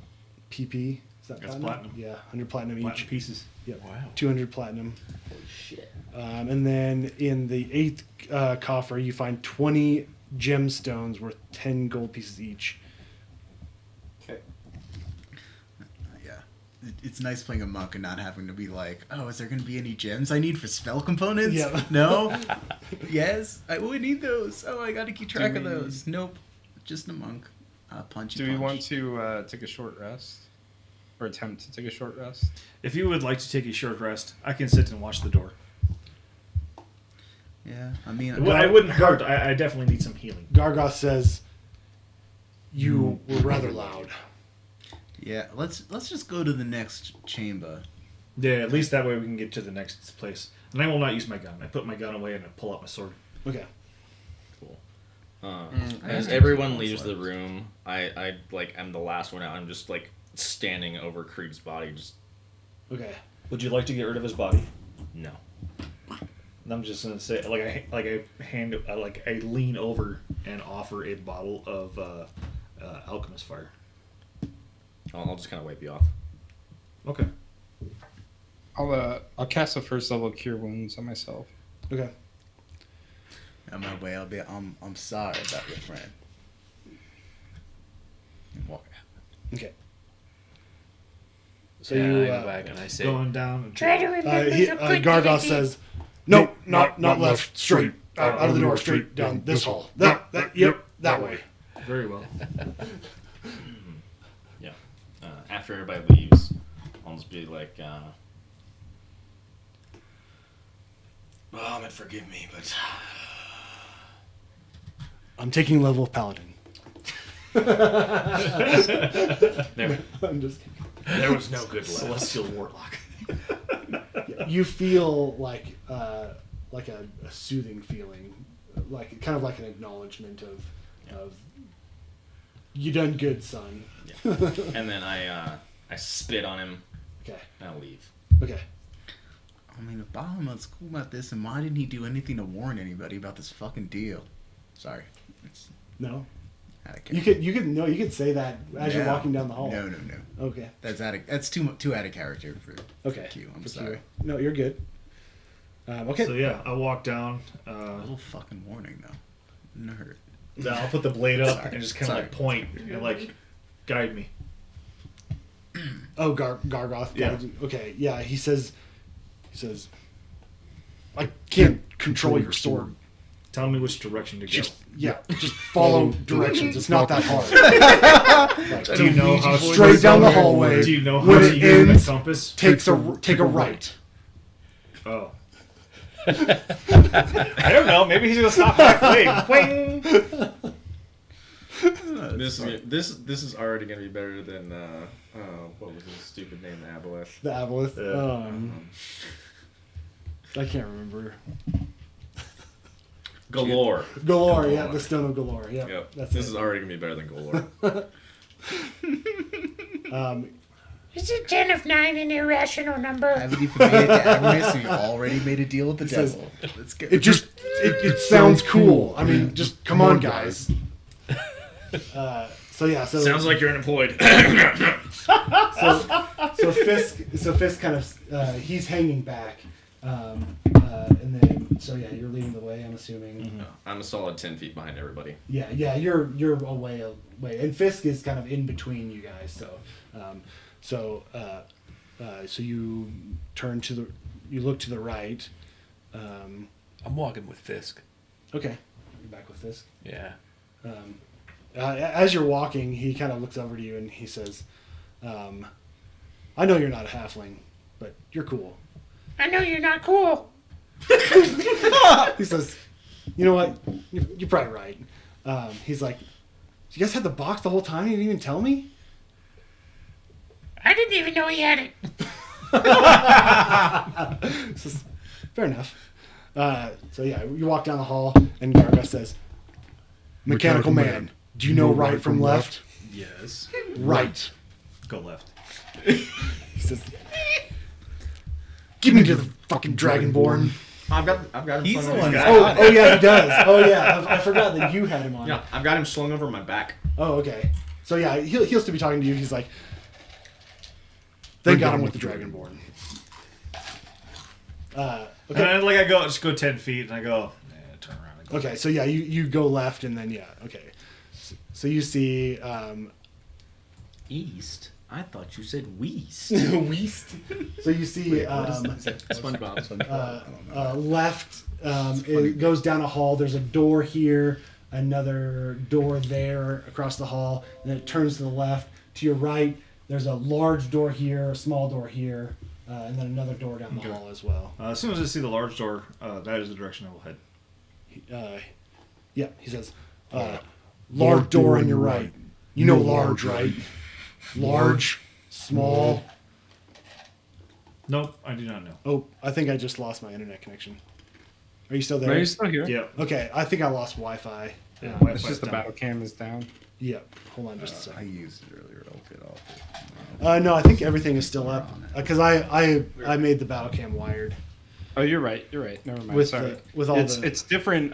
[SPEAKER 2] PP. Is that
[SPEAKER 3] That's
[SPEAKER 2] platinum?
[SPEAKER 3] platinum.
[SPEAKER 2] Yeah, 100 platinum
[SPEAKER 3] Platinum
[SPEAKER 2] each.
[SPEAKER 3] pieces.
[SPEAKER 2] Yep.
[SPEAKER 1] Wow.
[SPEAKER 2] 200 platinum.
[SPEAKER 8] Holy shit.
[SPEAKER 2] And then in the 8th coffer, you find 20 gemstones worth 10 gold pieces each.
[SPEAKER 8] Okay.
[SPEAKER 5] Yeah. It's nice playing a monk and not having to be like, oh, is there going to be any gems I need for spell components?
[SPEAKER 2] Yeah.
[SPEAKER 5] No? Yes? We need those. Oh, I got to keep track of
[SPEAKER 6] we-
[SPEAKER 5] those. Nope. Just a monk. Punchy
[SPEAKER 6] Do we
[SPEAKER 5] punch.
[SPEAKER 6] want to take a short rest? Or attempt to take a short rest?
[SPEAKER 3] If you would like to take a short rest, I can sit and watch the door.
[SPEAKER 5] Yeah. I mean,
[SPEAKER 3] Well, I wouldn't hurt. I definitely need some healing.
[SPEAKER 2] Gargoth says, "You were rather loud."
[SPEAKER 5] yeah. Let's just go to the next chamber.
[SPEAKER 3] Yeah, at least that way we can get to the next place. And I will not use my gun. I put my gun away and I pull out my sword.
[SPEAKER 2] Okay.
[SPEAKER 8] Cool.
[SPEAKER 5] I
[SPEAKER 8] As
[SPEAKER 5] have
[SPEAKER 8] everyone
[SPEAKER 5] some
[SPEAKER 8] leaves the
[SPEAKER 5] swords.
[SPEAKER 8] room, I am the last one out. I'm just standing over Krieg's body. Just
[SPEAKER 2] Okay.
[SPEAKER 3] Would you like to get rid of his body?
[SPEAKER 8] no.
[SPEAKER 3] And I'm just gonna say, I lean over and offer a bottle of alchemist fire.
[SPEAKER 8] I'll just kind of wipe you off.
[SPEAKER 3] Okay.
[SPEAKER 6] I'll cast a first level cure wounds on myself.
[SPEAKER 2] Okay.
[SPEAKER 5] On my way, I'm sorry about your friend. And walk out.
[SPEAKER 2] Okay. So
[SPEAKER 1] So yeah,
[SPEAKER 2] you.
[SPEAKER 1] I go back and I say,
[SPEAKER 3] Going down and
[SPEAKER 7] Try to remember the good
[SPEAKER 2] Gargoth
[SPEAKER 7] deed.
[SPEAKER 2] says, "No, not left. Straight. Out of the door. Straight down this hall. Yep. That way."
[SPEAKER 3] very well.
[SPEAKER 8] Yeah. After everybody leaves, I'll just be like, "Oh, man, forgive me, but
[SPEAKER 2] I'm taking level of paladin.
[SPEAKER 8] there."
[SPEAKER 2] I'm just kidding.
[SPEAKER 3] There was no good celestial warlock.
[SPEAKER 2] You feel like a soothing feeling, kind of like an acknowledgement of you done good, son.
[SPEAKER 8] Yeah. And then I spit on him
[SPEAKER 2] Okay.
[SPEAKER 8] and I leave.
[SPEAKER 2] Okay.
[SPEAKER 5] I mean, if Bahamut's cool about this, and why didn't he do anything to warn anybody about this fucking deal? Sorry. It's
[SPEAKER 2] No.
[SPEAKER 5] out of
[SPEAKER 2] You could say that as you're
[SPEAKER 5] No.
[SPEAKER 2] walking down the hall.
[SPEAKER 5] No.
[SPEAKER 2] Okay.
[SPEAKER 5] That's too out of character for
[SPEAKER 2] Okay.
[SPEAKER 5] Q. I'm
[SPEAKER 2] For
[SPEAKER 5] sorry.
[SPEAKER 2] Q. No, you're good. Okay.
[SPEAKER 3] So yeah, I walk down.
[SPEAKER 5] A little fucking warning though. No hurt.
[SPEAKER 3] Then I'll put the blade up
[SPEAKER 5] Sorry.
[SPEAKER 3] and just kind of
[SPEAKER 5] Sorry.
[SPEAKER 3] point and guide me.
[SPEAKER 2] Oh, Gargoth.
[SPEAKER 3] Yeah.
[SPEAKER 2] Okay. Yeah. He says, I can't control your sword.
[SPEAKER 3] Tell me which direction to go.
[SPEAKER 2] Just follow directions. It's not that hard.
[SPEAKER 3] Do you know how
[SPEAKER 2] Straight down the hallway.
[SPEAKER 3] Do you know how
[SPEAKER 2] When
[SPEAKER 3] to
[SPEAKER 2] it
[SPEAKER 3] use
[SPEAKER 2] ends,
[SPEAKER 3] a compass?
[SPEAKER 2] take a right.
[SPEAKER 3] Oh. I don't know. Maybe he's gonna stop halfway. Wing.
[SPEAKER 8] This is already gonna be better than what was his stupid name, the Aboleth.
[SPEAKER 2] The Aboleth. I can't remember.
[SPEAKER 8] Galore.
[SPEAKER 2] Galore, yeah, the Stone of Galore. Yeah,
[SPEAKER 8] Yep.
[SPEAKER 2] that's
[SPEAKER 8] This
[SPEAKER 2] it.
[SPEAKER 8] is already gonna be better than Galore.
[SPEAKER 7] Is a 10 of 9 an irrational number?
[SPEAKER 5] Haven't even made it to Avernus, and you already made a deal with the
[SPEAKER 2] says-
[SPEAKER 5] devil. Let's get
[SPEAKER 2] It sounds cool. I mean, just come on, guys. So
[SPEAKER 3] Sounds like you're unemployed.
[SPEAKER 2] so Fisk kind of he's hanging back, and then you're leading the way. I'm assuming.
[SPEAKER 8] I'm a solid 10 feet behind everybody.
[SPEAKER 2] Yeah, you're a way away, and Fisk is kind of in between you guys. So you turn you look to the right.
[SPEAKER 1] I'm walking with Fisk.
[SPEAKER 2] Okay, you're back with Fisk.
[SPEAKER 1] Yeah.
[SPEAKER 2] As you're walking, he kind of looks over to you and he says, I know you're not a halfling, but you're cool.
[SPEAKER 7] I know you're not cool.
[SPEAKER 2] He says, you know what? You're probably right. He's like, you guys had the box the whole time? You didn't even tell me?
[SPEAKER 7] I didn't even know he had it.
[SPEAKER 2] Says, fair enough. You walk down the hall and Garga says, Mechanical man, do you know right from left?
[SPEAKER 3] Yes.
[SPEAKER 2] Right.
[SPEAKER 3] Go left.
[SPEAKER 2] He says, give me to the fucking Dragonborn.
[SPEAKER 8] I've got him
[SPEAKER 5] He's
[SPEAKER 8] slung
[SPEAKER 5] the
[SPEAKER 8] over
[SPEAKER 5] one.
[SPEAKER 8] my
[SPEAKER 2] Oh yeah, he does. Oh yeah, I forgot that you had him on.
[SPEAKER 8] Yeah, I've got him slung over my back.
[SPEAKER 2] Oh, okay. So yeah, he'll still be talking to you. He's like, they got him with the Dragonborn. Okay.
[SPEAKER 3] And I just go 10 feet, and I go, turn around and go.
[SPEAKER 2] Okay, so yeah, you go left, and then okay. So you see
[SPEAKER 5] East? I thought you said West.
[SPEAKER 2] West. So you see
[SPEAKER 8] SpongeBob.
[SPEAKER 2] left. It goes down a hall. There's a door here, another door there across the hall, and then it turns to the left. To your right, there's a large door here, a small door here, and then another door down the hall as well.
[SPEAKER 3] As soon as I see the large door, that is the direction I will head.
[SPEAKER 2] He says, large door on your right. You know large, right? Large, small.
[SPEAKER 3] Nope, I do not know.
[SPEAKER 2] Oh, I think I just lost my internet connection. Are you still there?
[SPEAKER 6] Are you still here?
[SPEAKER 3] Yeah.
[SPEAKER 2] Okay, I think I lost Wi-Fi.
[SPEAKER 3] Yeah,
[SPEAKER 6] It's just the battle cam is down.
[SPEAKER 2] Yep. Hold on just a
[SPEAKER 5] I
[SPEAKER 2] second.
[SPEAKER 5] used it earlier. I'll get off it.
[SPEAKER 2] No, I think everything is still up because I made the battle cam wired.
[SPEAKER 6] Oh, you're right. You're right. Never mind.
[SPEAKER 2] With
[SPEAKER 6] Sorry.
[SPEAKER 2] the-
[SPEAKER 6] It's different.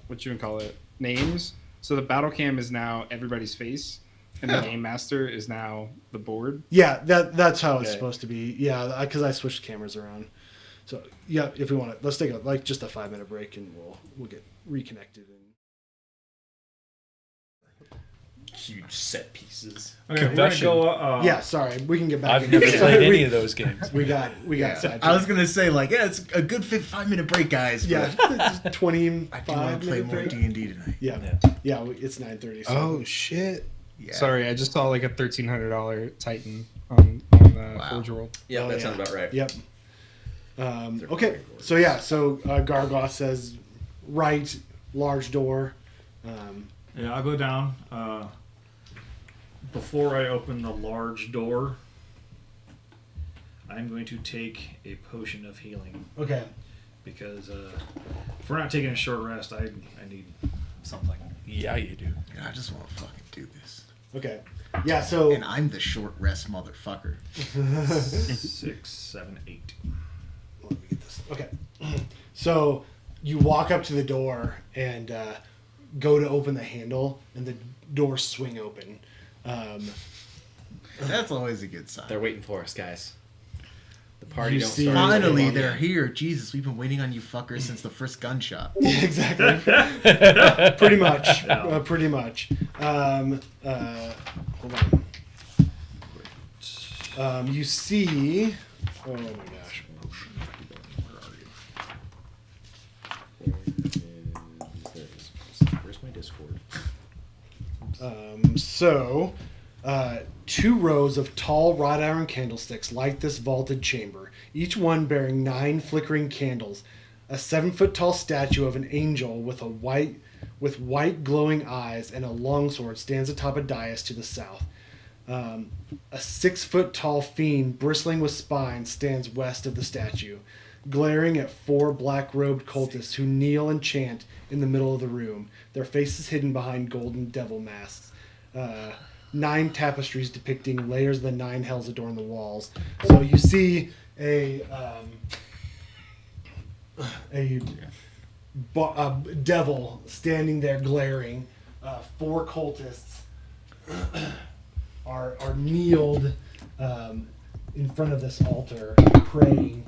[SPEAKER 6] What you would call it? Names. So the battle cam is now everybody's face, and the game master is now the board.
[SPEAKER 2] Yeah, that's how it's
[SPEAKER 6] Okay.
[SPEAKER 2] supposed to be. Yeah, because I switched cameras around. So yeah, if we want to, let's take just a 5-minute break and we'll get reconnected.
[SPEAKER 8] Huge set pieces.
[SPEAKER 3] Okay,
[SPEAKER 1] Confession.
[SPEAKER 3] we're gonna go.
[SPEAKER 2] Yeah, sorry, we can get back.
[SPEAKER 1] I've
[SPEAKER 2] into
[SPEAKER 1] never
[SPEAKER 2] it.
[SPEAKER 1] played
[SPEAKER 2] we,
[SPEAKER 1] any of those games.
[SPEAKER 2] we got sidetracked.
[SPEAKER 5] I was gonna say it's a good 5-minute break, guys.
[SPEAKER 2] Yeah,
[SPEAKER 5] But
[SPEAKER 2] it's 25
[SPEAKER 5] I do want to play
[SPEAKER 2] minute
[SPEAKER 5] more
[SPEAKER 2] break.
[SPEAKER 5] D&D tonight.
[SPEAKER 2] Yeah, it's 9:30. So.
[SPEAKER 6] Oh shit!
[SPEAKER 5] Yeah.
[SPEAKER 6] Sorry, I just saw like a $1,300 Titan on Forge World.
[SPEAKER 8] Yeah,
[SPEAKER 2] Oh,
[SPEAKER 8] that
[SPEAKER 2] yeah.
[SPEAKER 8] sounds about right.
[SPEAKER 2] Yep. Okay, so Gargoth says right, large door.
[SPEAKER 3] Yeah, I'll go down. Before I open the large door, I'm going to take a potion of healing
[SPEAKER 2] Okay.
[SPEAKER 3] because if we're not taking a short rest, I need something.
[SPEAKER 1] Yeah, you do.
[SPEAKER 5] I just want to fucking do this.
[SPEAKER 2] Okay. Yeah. So
[SPEAKER 5] And I'm the short rest motherfucker.
[SPEAKER 3] 6, 7, 8.
[SPEAKER 2] let me get this. Okay. So you walk up to the door and go to open the handle, and the doors swing open.
[SPEAKER 5] That's always a good sign.
[SPEAKER 8] They're waiting for us, guys. The party
[SPEAKER 2] You
[SPEAKER 8] don't
[SPEAKER 2] see-
[SPEAKER 8] start.
[SPEAKER 5] Finally,
[SPEAKER 8] until-
[SPEAKER 5] they're here. Jesus, we've been waiting on you fuckers since the first gunshot.
[SPEAKER 2] Exactly. Pretty much. Pretty much. Hold on. You see. Oh my gosh. So, 2 rows of tall wrought iron candlesticks light this vaulted chamber, each one bearing 9 flickering candles. A 7-foot tall statue of an angel with white glowing eyes and a longsword stands atop a dais to the south. A 6-foot tall fiend bristling with spines stands west of the statue, glaring at 4 black-robed cultists who kneel and chant in the middle of the room, their faces hidden behind golden devil masks. 9 tapestries depicting layers of the 9 hells adorn the walls. So you see a devil standing there glaring. 4 cultists are kneeled in front of this altar praying.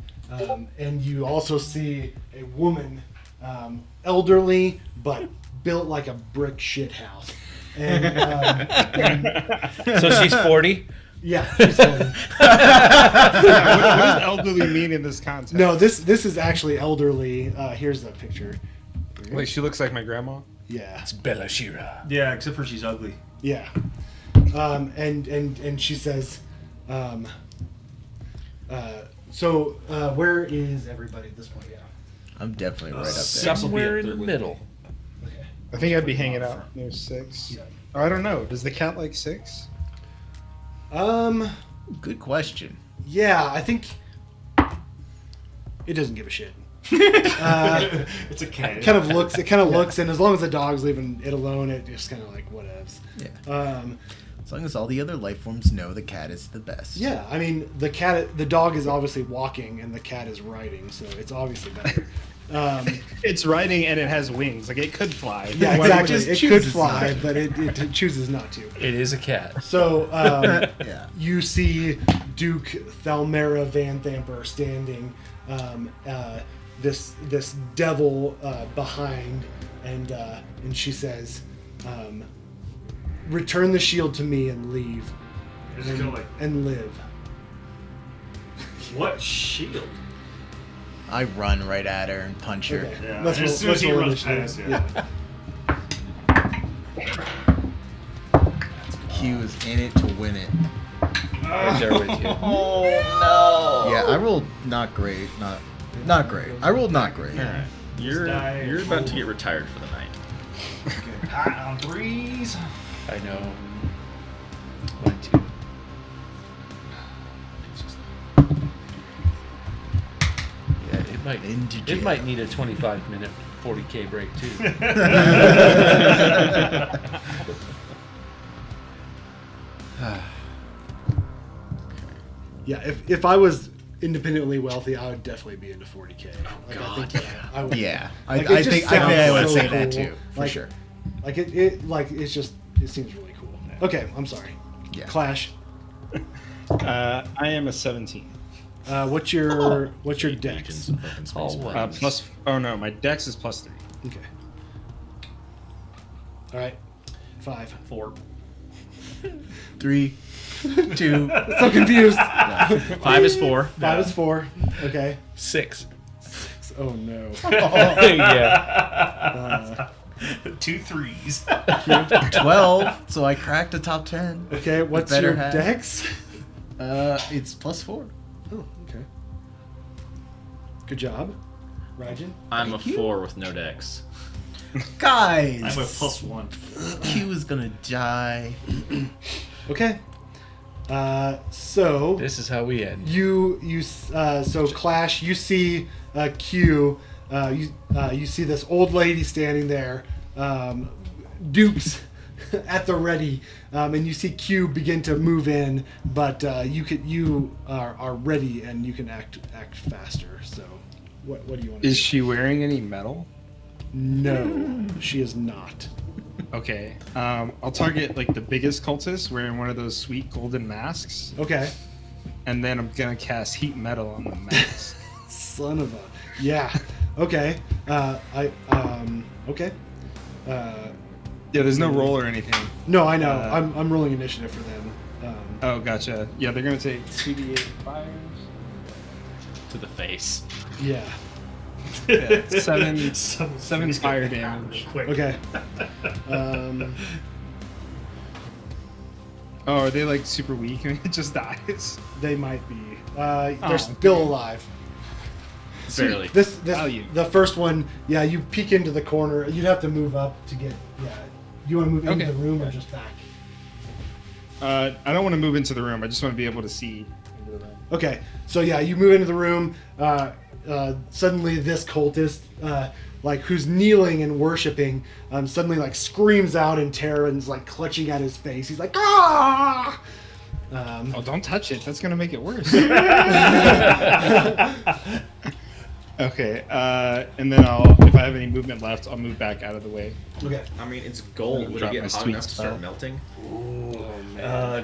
[SPEAKER 2] And you also see a woman, elderly but built like a brick shit house. And
[SPEAKER 1] So she's 40.
[SPEAKER 2] yeah, she's elderly.
[SPEAKER 6] What does elderly mean in this context?
[SPEAKER 2] No, this is actually elderly. Here's the picture.
[SPEAKER 6] Wait, she looks like my grandma.
[SPEAKER 2] Yeah,
[SPEAKER 1] It's Bella Shira.
[SPEAKER 3] Yeah, except for she's ugly.
[SPEAKER 2] yeah. And she says, so where is everybody at this point? Yeah.
[SPEAKER 5] I'm definitely right up there.
[SPEAKER 1] Somewhere in the middle.
[SPEAKER 2] Okay.
[SPEAKER 6] I think I'd be hanging out near 6.
[SPEAKER 2] Yeah.
[SPEAKER 6] Oh, I don't know. Does the cat like 6?
[SPEAKER 5] Good question.
[SPEAKER 2] Yeah, I think it doesn't give a shit.
[SPEAKER 3] It's a cat.
[SPEAKER 2] It kind of looks, and as long as the dog's leaving it alone, it just kind of like whatevs.
[SPEAKER 5] Yeah. As long as all the other life forms know the cat is the best.
[SPEAKER 2] Yeah, I mean the dog is obviously walking, and the cat is riding, so it's obviously better.
[SPEAKER 6] It's riding and it has wings. Like it could fly.
[SPEAKER 2] Yeah,
[SPEAKER 6] Why would
[SPEAKER 2] exactly. It could
[SPEAKER 5] chooses
[SPEAKER 2] fly,
[SPEAKER 5] not to.
[SPEAKER 2] but it chooses not to.
[SPEAKER 1] It is a cat.
[SPEAKER 2] So
[SPEAKER 5] Yeah.
[SPEAKER 2] you see Duke Thalmera Van Thamper standing, this devil behind, and she says, "Return the shield to me and leave,
[SPEAKER 3] It's just kinda like,
[SPEAKER 2] and live."
[SPEAKER 3] what shield?
[SPEAKER 5] I run right at her and punch her.
[SPEAKER 2] Okay.
[SPEAKER 3] Yeah,
[SPEAKER 2] Let's
[SPEAKER 3] as
[SPEAKER 2] roll-
[SPEAKER 3] soon as
[SPEAKER 2] let's
[SPEAKER 3] he
[SPEAKER 2] roll
[SPEAKER 3] runs
[SPEAKER 2] initiative.
[SPEAKER 3] past,
[SPEAKER 5] Q is in it to win it.
[SPEAKER 1] Right there with you.
[SPEAKER 5] Yeah, I rolled not great. Not great. I rolled not great.
[SPEAKER 8] All right. You're about to get retired for the night.
[SPEAKER 3] Hot on 3s.
[SPEAKER 1] I know. Mine too. Yeah,
[SPEAKER 5] Into
[SPEAKER 1] it
[SPEAKER 5] jail.
[SPEAKER 1] might need a 25-minute 40K break too.
[SPEAKER 2] Yeah, if I was independently wealthy, I would definitely be into 40K. Like, I think I would.
[SPEAKER 5] Yeah,
[SPEAKER 2] Like,
[SPEAKER 5] I
[SPEAKER 2] it just
[SPEAKER 5] think I
[SPEAKER 2] sounds
[SPEAKER 5] would
[SPEAKER 2] so
[SPEAKER 5] say that
[SPEAKER 2] cool.
[SPEAKER 5] too, for
[SPEAKER 2] Like,
[SPEAKER 5] sure.
[SPEAKER 2] Like it seems really cool. Okay, I'm sorry.
[SPEAKER 5] Yeah.
[SPEAKER 2] Clash.
[SPEAKER 6] I am a 17.
[SPEAKER 2] What's your dex?
[SPEAKER 1] All one.
[SPEAKER 6] Plus. Oh no, my dex is +3.
[SPEAKER 2] Okay. All right. 5.
[SPEAKER 3] 4.
[SPEAKER 5] 3, 2.
[SPEAKER 2] So confused.
[SPEAKER 8] 5 is 4.
[SPEAKER 2] 5 is 4. Okay.
[SPEAKER 1] 6.
[SPEAKER 2] Oh no.
[SPEAKER 1] Yeah.
[SPEAKER 3] 2 3s.
[SPEAKER 5] 12. So I cracked the top 10.
[SPEAKER 2] Okay. What's
[SPEAKER 5] better
[SPEAKER 2] your
[SPEAKER 5] half.
[SPEAKER 2] dex?
[SPEAKER 5] It's +4.
[SPEAKER 2] Oh, okay. Good job, Rajan.
[SPEAKER 8] I'm
[SPEAKER 5] Thank
[SPEAKER 8] a
[SPEAKER 5] you.
[SPEAKER 8] 4 with no dex.
[SPEAKER 5] Guys,
[SPEAKER 3] I'm a +1.
[SPEAKER 5] Q is gonna die.
[SPEAKER 2] Okay. So
[SPEAKER 1] This is how we end.
[SPEAKER 2] so Clash, you see Q, you see this old lady standing there, Duke's at the ready, and you see Q begin to move in, but you are ready and you can act faster. So what do you want to
[SPEAKER 6] Is
[SPEAKER 2] do?
[SPEAKER 6] she wearing any metal?
[SPEAKER 2] No, she is not.
[SPEAKER 6] Okay. I'll target like the biggest cultist wearing one of those sweet golden masks,
[SPEAKER 2] Okay.
[SPEAKER 6] and then I'm gonna cast heat metal on the mask.
[SPEAKER 2] Son of a yeah. Okay. Okay.
[SPEAKER 6] Yeah, there's no roll or anything.
[SPEAKER 2] No, I know. I'm rolling initiative for them.
[SPEAKER 6] Oh, gotcha. Yeah, they're gonna take 2d8 fires.
[SPEAKER 8] To the face.
[SPEAKER 2] Yeah.
[SPEAKER 6] Yeah, seven fire damage.
[SPEAKER 3] Quick.
[SPEAKER 2] Okay.
[SPEAKER 6] Oh, are they like super weak and it just dies?
[SPEAKER 2] They might be. They're
[SPEAKER 6] Oh,
[SPEAKER 2] still alive.
[SPEAKER 3] Barely.
[SPEAKER 2] This
[SPEAKER 6] Value.
[SPEAKER 2] the first one. Yeah, you peek into the corner. You'd have to move up to get. Yeah. You want to move into
[SPEAKER 6] Okay.
[SPEAKER 2] the room or just back?
[SPEAKER 6] I don't want to move into the room. I just want to be able to see into the room.
[SPEAKER 2] Okay, so yeah, you move into the room. Suddenly, this cultist, like who's kneeling and worshiping, suddenly like screams out in terror and is like clutching at his face. He's like, ah!
[SPEAKER 6] Oh, don't touch it. That's gonna make it worse. Okay, and then if I have any movement left, I'll move back out of the way.
[SPEAKER 2] Okay.
[SPEAKER 8] I mean, it's gold. Would it
[SPEAKER 6] Drop my
[SPEAKER 8] get hot
[SPEAKER 6] sweet
[SPEAKER 8] enough to
[SPEAKER 6] spell.
[SPEAKER 8] start melting?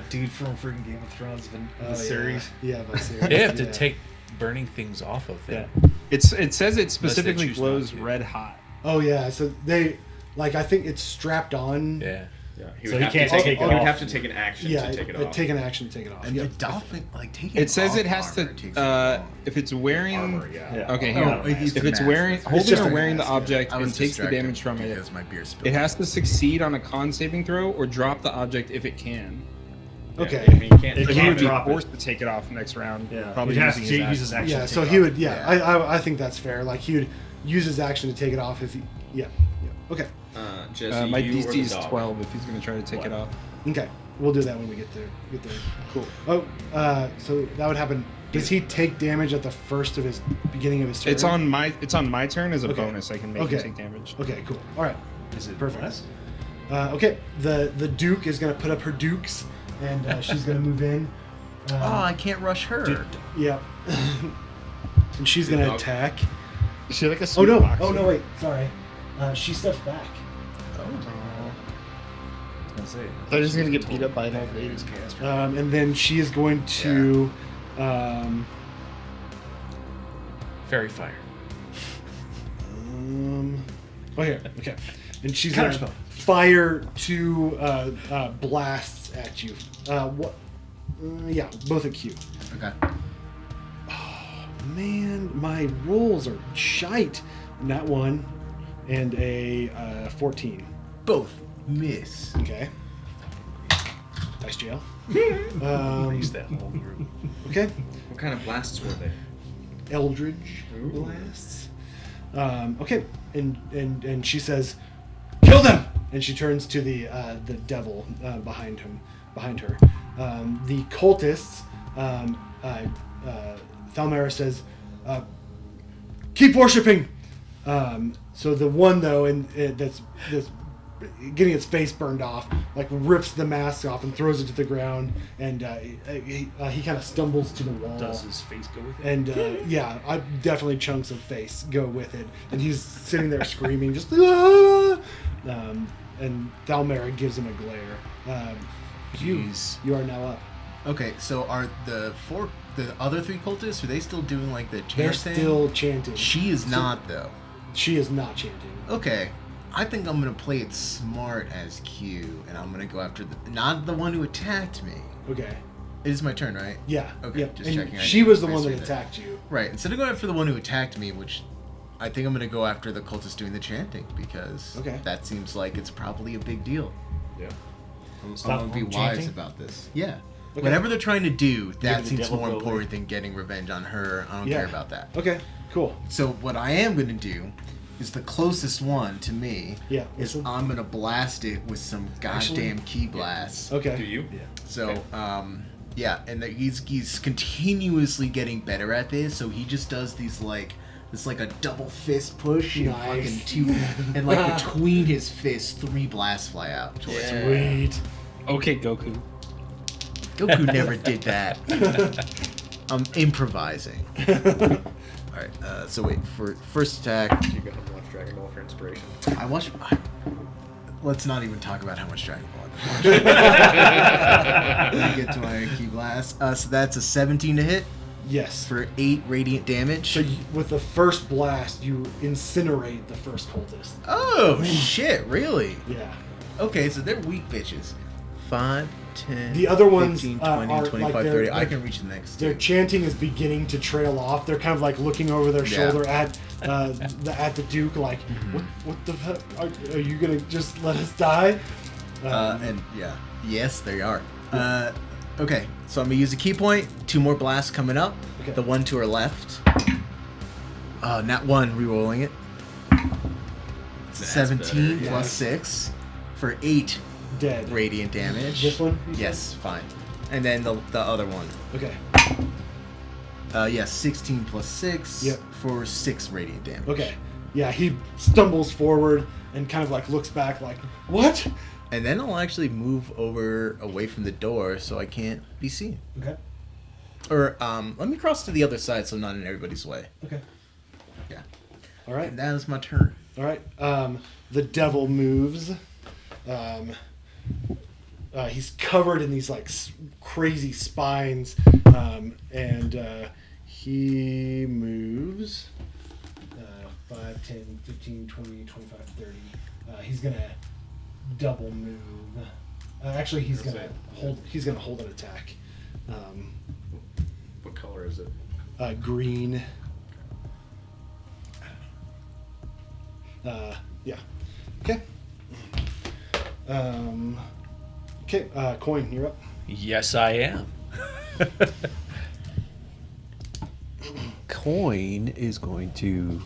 [SPEAKER 3] Dude from freaking Game of Thrones, the
[SPEAKER 2] Oh,
[SPEAKER 3] series.
[SPEAKER 2] Yeah, by series.
[SPEAKER 1] They have to
[SPEAKER 2] yeah.
[SPEAKER 1] take burning things off of them.
[SPEAKER 6] It says it specifically
[SPEAKER 1] choose
[SPEAKER 6] glows
[SPEAKER 1] not to.
[SPEAKER 6] red hot.
[SPEAKER 2] Oh yeah, so they, like I think it's strapped on.
[SPEAKER 1] Yeah.
[SPEAKER 8] Yeah.
[SPEAKER 3] So he can't take it
[SPEAKER 8] He would
[SPEAKER 3] off.
[SPEAKER 8] have to take an action
[SPEAKER 2] Yeah,
[SPEAKER 8] to take it off.
[SPEAKER 2] take an action to take it off.
[SPEAKER 5] And
[SPEAKER 2] Yeah.
[SPEAKER 5] the dolphin, like taking.
[SPEAKER 6] It says
[SPEAKER 5] off
[SPEAKER 6] it has
[SPEAKER 5] armor
[SPEAKER 6] to.
[SPEAKER 5] takes so long.
[SPEAKER 6] If it's wearing.
[SPEAKER 8] Armor, yeah.
[SPEAKER 6] Okay,
[SPEAKER 5] Oh,
[SPEAKER 6] hang on.
[SPEAKER 5] it's
[SPEAKER 6] If
[SPEAKER 5] a
[SPEAKER 6] it's
[SPEAKER 5] mask.
[SPEAKER 6] wearing,
[SPEAKER 5] It's
[SPEAKER 6] holding
[SPEAKER 2] just
[SPEAKER 6] or
[SPEAKER 2] a
[SPEAKER 6] wearing the
[SPEAKER 5] mask, yeah.
[SPEAKER 6] object
[SPEAKER 5] I was
[SPEAKER 6] and takes the
[SPEAKER 5] distracted
[SPEAKER 6] damage from it,
[SPEAKER 5] because my beer spilled.
[SPEAKER 6] it has to succeed on a con saving throw or drop the object if it can.
[SPEAKER 2] Okay.
[SPEAKER 8] I mean, you can't.
[SPEAKER 3] It
[SPEAKER 6] So he
[SPEAKER 3] can't
[SPEAKER 6] would be
[SPEAKER 3] drop it.
[SPEAKER 6] forced to take it off next round.
[SPEAKER 3] Yeah.
[SPEAKER 6] Probably
[SPEAKER 3] He has
[SPEAKER 6] using
[SPEAKER 3] to
[SPEAKER 6] his
[SPEAKER 3] use his
[SPEAKER 6] action.
[SPEAKER 3] action.
[SPEAKER 2] Yeah,
[SPEAKER 3] to
[SPEAKER 2] so
[SPEAKER 3] take
[SPEAKER 2] he
[SPEAKER 3] it
[SPEAKER 2] would.
[SPEAKER 3] off.
[SPEAKER 2] Yeah,
[SPEAKER 5] Yeah.
[SPEAKER 2] I think that's fair. Like he would use his action to take it off if he. Yeah. Okay.
[SPEAKER 8] Jesse,
[SPEAKER 6] My
[SPEAKER 8] you or
[SPEAKER 6] DC
[SPEAKER 8] the
[SPEAKER 6] is
[SPEAKER 8] dog?
[SPEAKER 6] 12 if he's going to try to take it off.
[SPEAKER 2] Okay. We'll do that when we get there.
[SPEAKER 6] Cool.
[SPEAKER 2] Oh, so that would happen. Does he take damage at the beginning of his turn?
[SPEAKER 6] It's on my turn as a
[SPEAKER 2] Okay.
[SPEAKER 6] bonus. I can make
[SPEAKER 2] Okay.
[SPEAKER 6] him take damage.
[SPEAKER 2] Okay, cool. All right.
[SPEAKER 3] Is it
[SPEAKER 2] Perfect.
[SPEAKER 3] less?
[SPEAKER 2] Okay. The Duke is gonna put up her dukes, and she's gonna move in.
[SPEAKER 5] Oh, I can't rush her.
[SPEAKER 2] Yeah. And she's
[SPEAKER 8] Good
[SPEAKER 2] gonna
[SPEAKER 8] dog.
[SPEAKER 2] attack.
[SPEAKER 6] Is she like a
[SPEAKER 2] Oh
[SPEAKER 6] sweet
[SPEAKER 2] no!
[SPEAKER 6] boxer?
[SPEAKER 2] Oh no! Wait. Sorry. She steps back.
[SPEAKER 3] I was gonna say.
[SPEAKER 6] They're just going to get beat up by an old lady.
[SPEAKER 2] And then she is going to.
[SPEAKER 1] Fairy fire.
[SPEAKER 2] Oh here. Okay. And she's
[SPEAKER 3] Counter
[SPEAKER 2] gonna
[SPEAKER 3] spell.
[SPEAKER 2] fire two blasts at you. What? Yeah, both at Q.
[SPEAKER 5] Okay.
[SPEAKER 2] Man, my rolls are shite. Not one, and a 14.
[SPEAKER 5] Both miss.
[SPEAKER 2] Okay. Dice jail.
[SPEAKER 1] Raise that whole group.
[SPEAKER 2] Okay.
[SPEAKER 8] What kind of blasts were they?
[SPEAKER 2] Eldridge
[SPEAKER 8] Ooh.
[SPEAKER 2] blasts. Okay, and she says, "Kill them!" And she turns to the devil behind her. The cultists. Thalmera says, "Keep worshiping." So the one though, that's getting its face burned off, like rips the mask off and throws it to the ground, and he kind of stumbles to the wall.
[SPEAKER 3] Does his face go with it?
[SPEAKER 2] And yeah, definitely chunks of face go with it, and he's sitting there screaming, just "Ah!" And Thalmera gives him a glare. You are now up.
[SPEAKER 5] Okay, so are the other three cultists? Are they still doing like the chant
[SPEAKER 2] They're
[SPEAKER 5] thing?
[SPEAKER 2] still chanting.
[SPEAKER 5] She is not though.
[SPEAKER 2] She is not chanting.
[SPEAKER 5] Okay, I think I'm gonna play it smart as Q, and I'm gonna go after not the one who attacked me.
[SPEAKER 2] Okay.
[SPEAKER 5] It is my turn, right?
[SPEAKER 2] Yeah.
[SPEAKER 5] Okay,
[SPEAKER 2] Yep.
[SPEAKER 5] just
[SPEAKER 2] And
[SPEAKER 5] checking. I
[SPEAKER 2] she
[SPEAKER 5] didn't
[SPEAKER 2] was the
[SPEAKER 5] miss
[SPEAKER 2] one that
[SPEAKER 5] her there.
[SPEAKER 2] attacked you.
[SPEAKER 5] Right. Instead of going after the one who attacked me, which I think I'm gonna go after the cultist doing the chanting because
[SPEAKER 2] Okay.
[SPEAKER 5] that seems like it's probably a big deal.
[SPEAKER 8] Yeah.
[SPEAKER 5] I'm
[SPEAKER 3] Stop
[SPEAKER 5] gonna be
[SPEAKER 3] from
[SPEAKER 5] wise
[SPEAKER 3] chanting?
[SPEAKER 5] about this. Yeah.
[SPEAKER 2] Okay.
[SPEAKER 5] Whatever they're trying to do, that
[SPEAKER 3] the
[SPEAKER 5] seems
[SPEAKER 3] devil
[SPEAKER 5] more
[SPEAKER 3] go
[SPEAKER 5] important than getting revenge on her. I don't
[SPEAKER 2] Yeah.
[SPEAKER 5] care about that.
[SPEAKER 2] Okay. Cool.
[SPEAKER 5] So what I am gonna do is the closest one to me.
[SPEAKER 2] Yeah,
[SPEAKER 5] Is
[SPEAKER 2] listen.
[SPEAKER 5] I'm gonna blast it with some goddamn key blasts.
[SPEAKER 2] Okay.
[SPEAKER 8] Do you?
[SPEAKER 3] Yeah.
[SPEAKER 5] So yeah, and he's continuously getting better at this. So he just does these like. It's like a double fist push and
[SPEAKER 2] Nice.
[SPEAKER 5] fucking two, and like between his fists, 3 blasts fly out. towards me.
[SPEAKER 2] Sweet.
[SPEAKER 6] Okay, Goku.
[SPEAKER 5] Goku never did that. I'm improvising. Alright, so wait, for first attack,
[SPEAKER 8] You got to watch Dragon Ball for inspiration.
[SPEAKER 5] I watched. Let's not even talk about how much Dragon Ball I've watched. Let me get to my key blast. So that's a 17 to hit
[SPEAKER 2] Yes.
[SPEAKER 5] for 8 radiant damage.
[SPEAKER 2] So with the first blast, you incinerate the first cultist.
[SPEAKER 5] Oh shit! Really?
[SPEAKER 2] Yeah.
[SPEAKER 5] Okay, so they're weak bitches. 5, 10,
[SPEAKER 2] The other ones,
[SPEAKER 5] 15,
[SPEAKER 2] are
[SPEAKER 5] 20,
[SPEAKER 2] like
[SPEAKER 5] 25,
[SPEAKER 2] they're-
[SPEAKER 5] 30. I
[SPEAKER 2] they're-
[SPEAKER 5] can reach the next
[SPEAKER 2] Their
[SPEAKER 5] two.
[SPEAKER 2] chanting is beginning to trail off. They're kind of like looking over their
[SPEAKER 5] Yeah.
[SPEAKER 2] shoulder at the Duke, like, what the fuck? Are you gonna just let us die?
[SPEAKER 5] And yeah, yes, they are. Okay, so I'm gonna use a key point. 2 more blasts coming up.
[SPEAKER 2] Okay.
[SPEAKER 5] The one to our left. Not one, re-rolling it. 17
[SPEAKER 8] better.
[SPEAKER 5] plus 6 for 8
[SPEAKER 2] Dead.
[SPEAKER 5] radiant damage.
[SPEAKER 2] This one? you said?
[SPEAKER 5] Yes, fine. And then the other one.
[SPEAKER 2] Okay.
[SPEAKER 5] Yes, 16 plus 6
[SPEAKER 2] Yep.
[SPEAKER 5] for 6 radiant damage.
[SPEAKER 2] Okay. Yeah, he stumbles forward and kind of like looks back like, what?
[SPEAKER 5] And then I'll actually move over away from the door so I can't be seen.
[SPEAKER 2] Okay.
[SPEAKER 5] Or let me cross to the other side so I'm not in everybody's way.
[SPEAKER 2] Okay.
[SPEAKER 5] Yeah.
[SPEAKER 2] All right.
[SPEAKER 5] And that is my turn.
[SPEAKER 2] All right. The devil moves. He's covered in these like crazy spines, and he moves 5, 10, 15, 20, 25, 30. He's gonna double move. Actually, he's gonna hold. He's gonna hold an attack.
[SPEAKER 8] What color is it?
[SPEAKER 2] Green. Yeah. Okay. Okay. Coin, you're up.
[SPEAKER 1] Yes, I am. Coin is going to.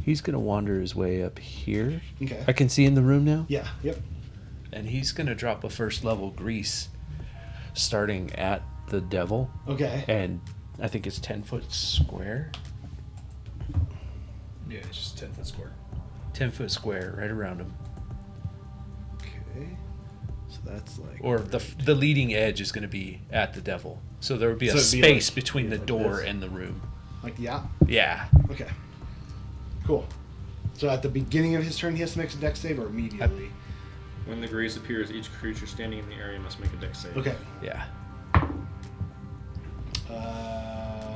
[SPEAKER 1] He's going to wander his way up here.
[SPEAKER 2] Okay.
[SPEAKER 1] I can see in the room now.
[SPEAKER 2] Yeah. Yep.
[SPEAKER 1] And he's going to drop a first level grease starting at the devil.
[SPEAKER 2] Okay.
[SPEAKER 1] And I think it's 10 foot square.
[SPEAKER 3] Yeah, it's just 10 foot square.
[SPEAKER 1] 10 foot square right around him.
[SPEAKER 2] Okay. So that's like.
[SPEAKER 1] Or the leading edge is going to be at the devil. So there would be a
[SPEAKER 2] So it'd be
[SPEAKER 1] space
[SPEAKER 2] like-
[SPEAKER 1] between the
[SPEAKER 2] like
[SPEAKER 1] door
[SPEAKER 2] this?
[SPEAKER 1] and the room.
[SPEAKER 2] Like yeah.
[SPEAKER 1] Yeah.
[SPEAKER 2] Okay. Cool. So at the beginning of his turn, he has to make a dex save, or immediately.
[SPEAKER 8] When the grace appears, each creature standing in the area must make a dex save.
[SPEAKER 2] Okay.
[SPEAKER 1] Yeah.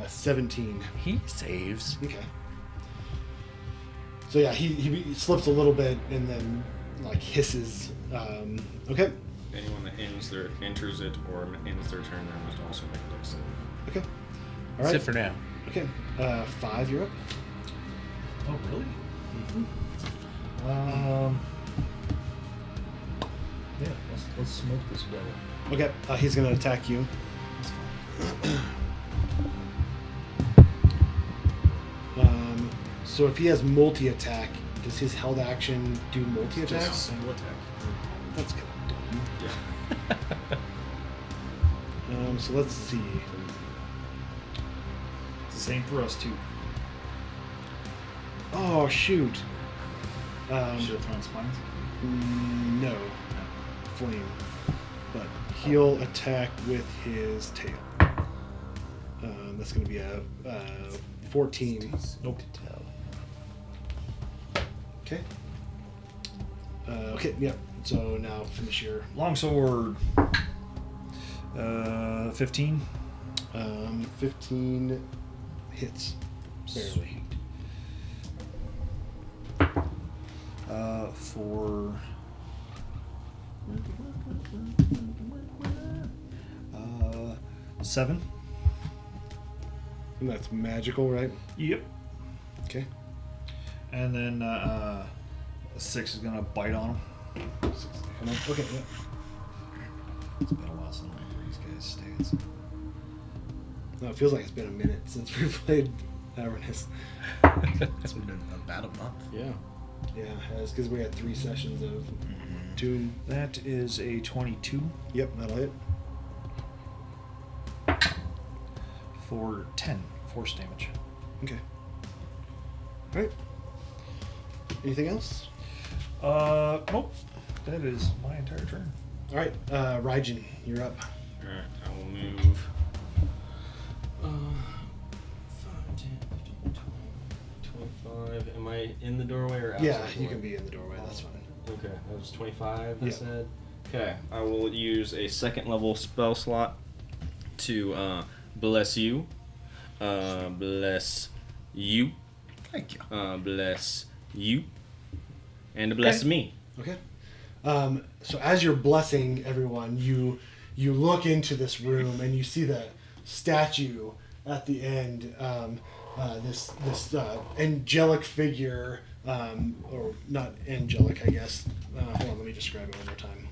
[SPEAKER 2] 17.
[SPEAKER 1] He saves.
[SPEAKER 2] Okay. So yeah, he slips a little bit and then like hisses. Okay.
[SPEAKER 8] Anyone that enters it or ends their turn there must also make a dex save.
[SPEAKER 2] Okay. All
[SPEAKER 1] That's
[SPEAKER 2] right.
[SPEAKER 1] it for now.
[SPEAKER 2] Okay. 5, you're up.
[SPEAKER 3] Oh, really? Yeah, let's smoke this devil.
[SPEAKER 2] Okay. He's gonna attack you. So if he has multi-attack, does his held action do multi-attack?
[SPEAKER 3] Single attack.
[SPEAKER 2] That's good.
[SPEAKER 8] Yeah.
[SPEAKER 2] So let's see.
[SPEAKER 3] It's the same for us too.
[SPEAKER 2] Oh shoot.
[SPEAKER 3] Should have thrown spines.
[SPEAKER 2] No. Flame. But he'll attack with his tail. That's going to be a 14.
[SPEAKER 3] Nope.
[SPEAKER 2] Okay. Okay, yeah. So now finish your.
[SPEAKER 3] Longsword. 15.
[SPEAKER 2] 15 hits. Barely.
[SPEAKER 3] For 7.
[SPEAKER 2] And that's magical, right?
[SPEAKER 3] Yep.
[SPEAKER 2] Okay.
[SPEAKER 3] And then 6 is gonna bite on him.
[SPEAKER 2] Okay, yeah.
[SPEAKER 3] It's been a while since I heard these guys' stats.
[SPEAKER 2] No, it feels like it's been a minute since we played Avernus.
[SPEAKER 5] It's been about a month.
[SPEAKER 2] Yeah. Yeah, it's because we had 3 sessions of Doom.
[SPEAKER 3] That is a 22
[SPEAKER 2] Yep, that'll hit.
[SPEAKER 3] for 10 force damage.
[SPEAKER 2] Okay. Alright. Anything else?
[SPEAKER 3] Nope. That is my entire turn.
[SPEAKER 2] Alright, Raijin, you're up.
[SPEAKER 8] Alright, I will move. 5, 10, 15, 20, 25. Am I in the doorway or outside?
[SPEAKER 2] Yeah,
[SPEAKER 8] the
[SPEAKER 2] you
[SPEAKER 8] doorway?
[SPEAKER 2] can be in the doorway, that's fine.
[SPEAKER 8] Okay, that was 25, I
[SPEAKER 2] Yeah.
[SPEAKER 8] said. Okay, I will use a second level spell slot to bless you. Bless you.
[SPEAKER 5] Thank you.
[SPEAKER 8] Bless you. And to bless me.
[SPEAKER 2] Okay. So as you're blessing everyone, you look into this room and you see the statue at the end. This angelic figure, or not angelic, I guess. Hold on, let me describe it one more time.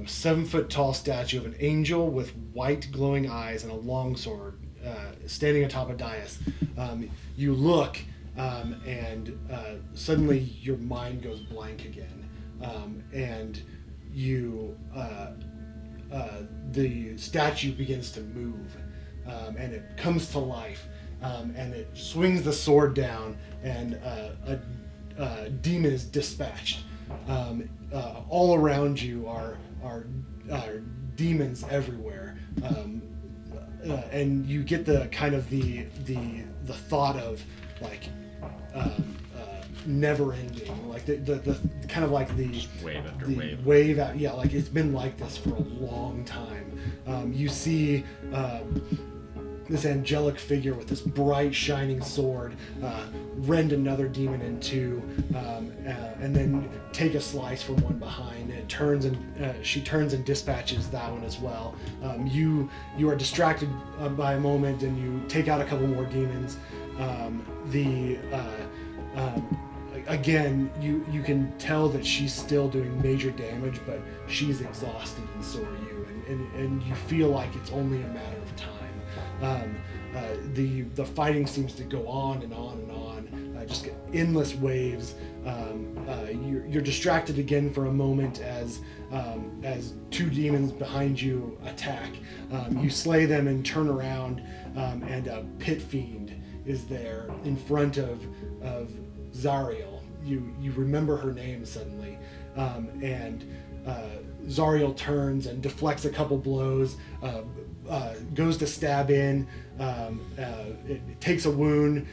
[SPEAKER 2] 7-foot tall statue of an angel with white glowing eyes and a long sword standing atop a dais. You look, and suddenly your mind goes blank again, and you the statue begins to move, and it comes to life, and it swings the sword down, and a demon is dispatched. All around you are demons everywhere, and you get the kind of the thought of like never ending, like the kind of like the
[SPEAKER 8] Wave after
[SPEAKER 2] the
[SPEAKER 8] wave.
[SPEAKER 2] out, yeah, like it's been like this for a long time. You see this angelic figure with this bright shining sword rend another demon in two, and then take a slice from one behind, and it turns and she turns and dispatches that one as well. You are distracted by a moment, and you take out a couple more demons. Again, you can tell that she's still doing major damage, but she's exhausted, and so are you, and you feel like it's only a matter of time. The fighting seems to go on and on and on, just endless waves. You're distracted again for a moment as two demons behind you attack. You slay them and turn around, and a pit fiend is there in front of Zariel. You remember her name suddenly, and Zariel turns and deflects a couple blows, goes to stab in, it takes a wound,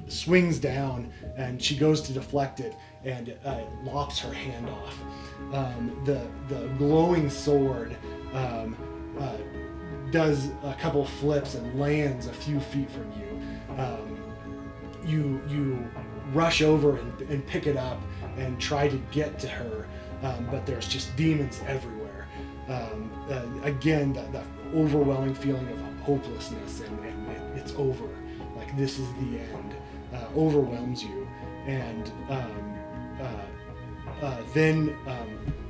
[SPEAKER 2] swings down, and she goes to deflect it, and lops her hand off. The glowing sword does a couple flips and lands a few feet from you. You rush over and pick it up and try to get to her, but there's just demons everywhere. Again, that overwhelming feeling of hopelessness, and it's over. Like, this is the end. Overwhelms you, and then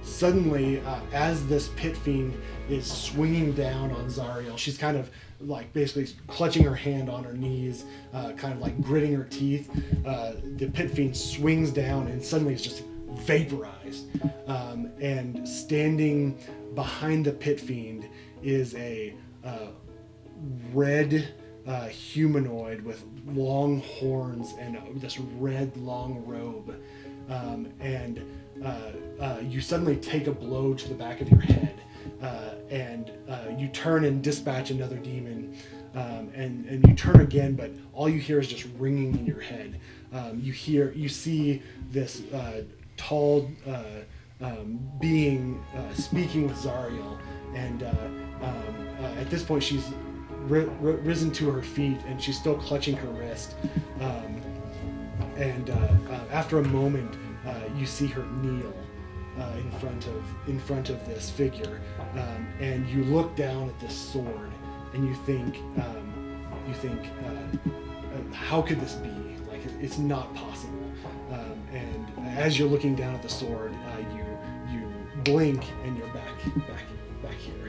[SPEAKER 2] suddenly, as this pit fiend is swinging down on Zariel, she's kind of like basically clutching her hand on her knees, kind of like gritting her teeth. The pit fiend swings down and suddenly is just vaporized. And standing behind the pit fiend is a red humanoid with long horns and this red long robe. And you suddenly take a blow to the back of your head, and you turn and dispatch another demon, and you turn again, but all you hear is just ringing in your head. You see this tall being speaking with Zariel, and at this point she's risen to her feet, and she's still clutching her wrist. After a moment, you see her kneel in front of this figure, and you look down at this sword, and you think, how could this be? Like, it's not possible. And as you're looking down at the sword, you blink, and you're back here.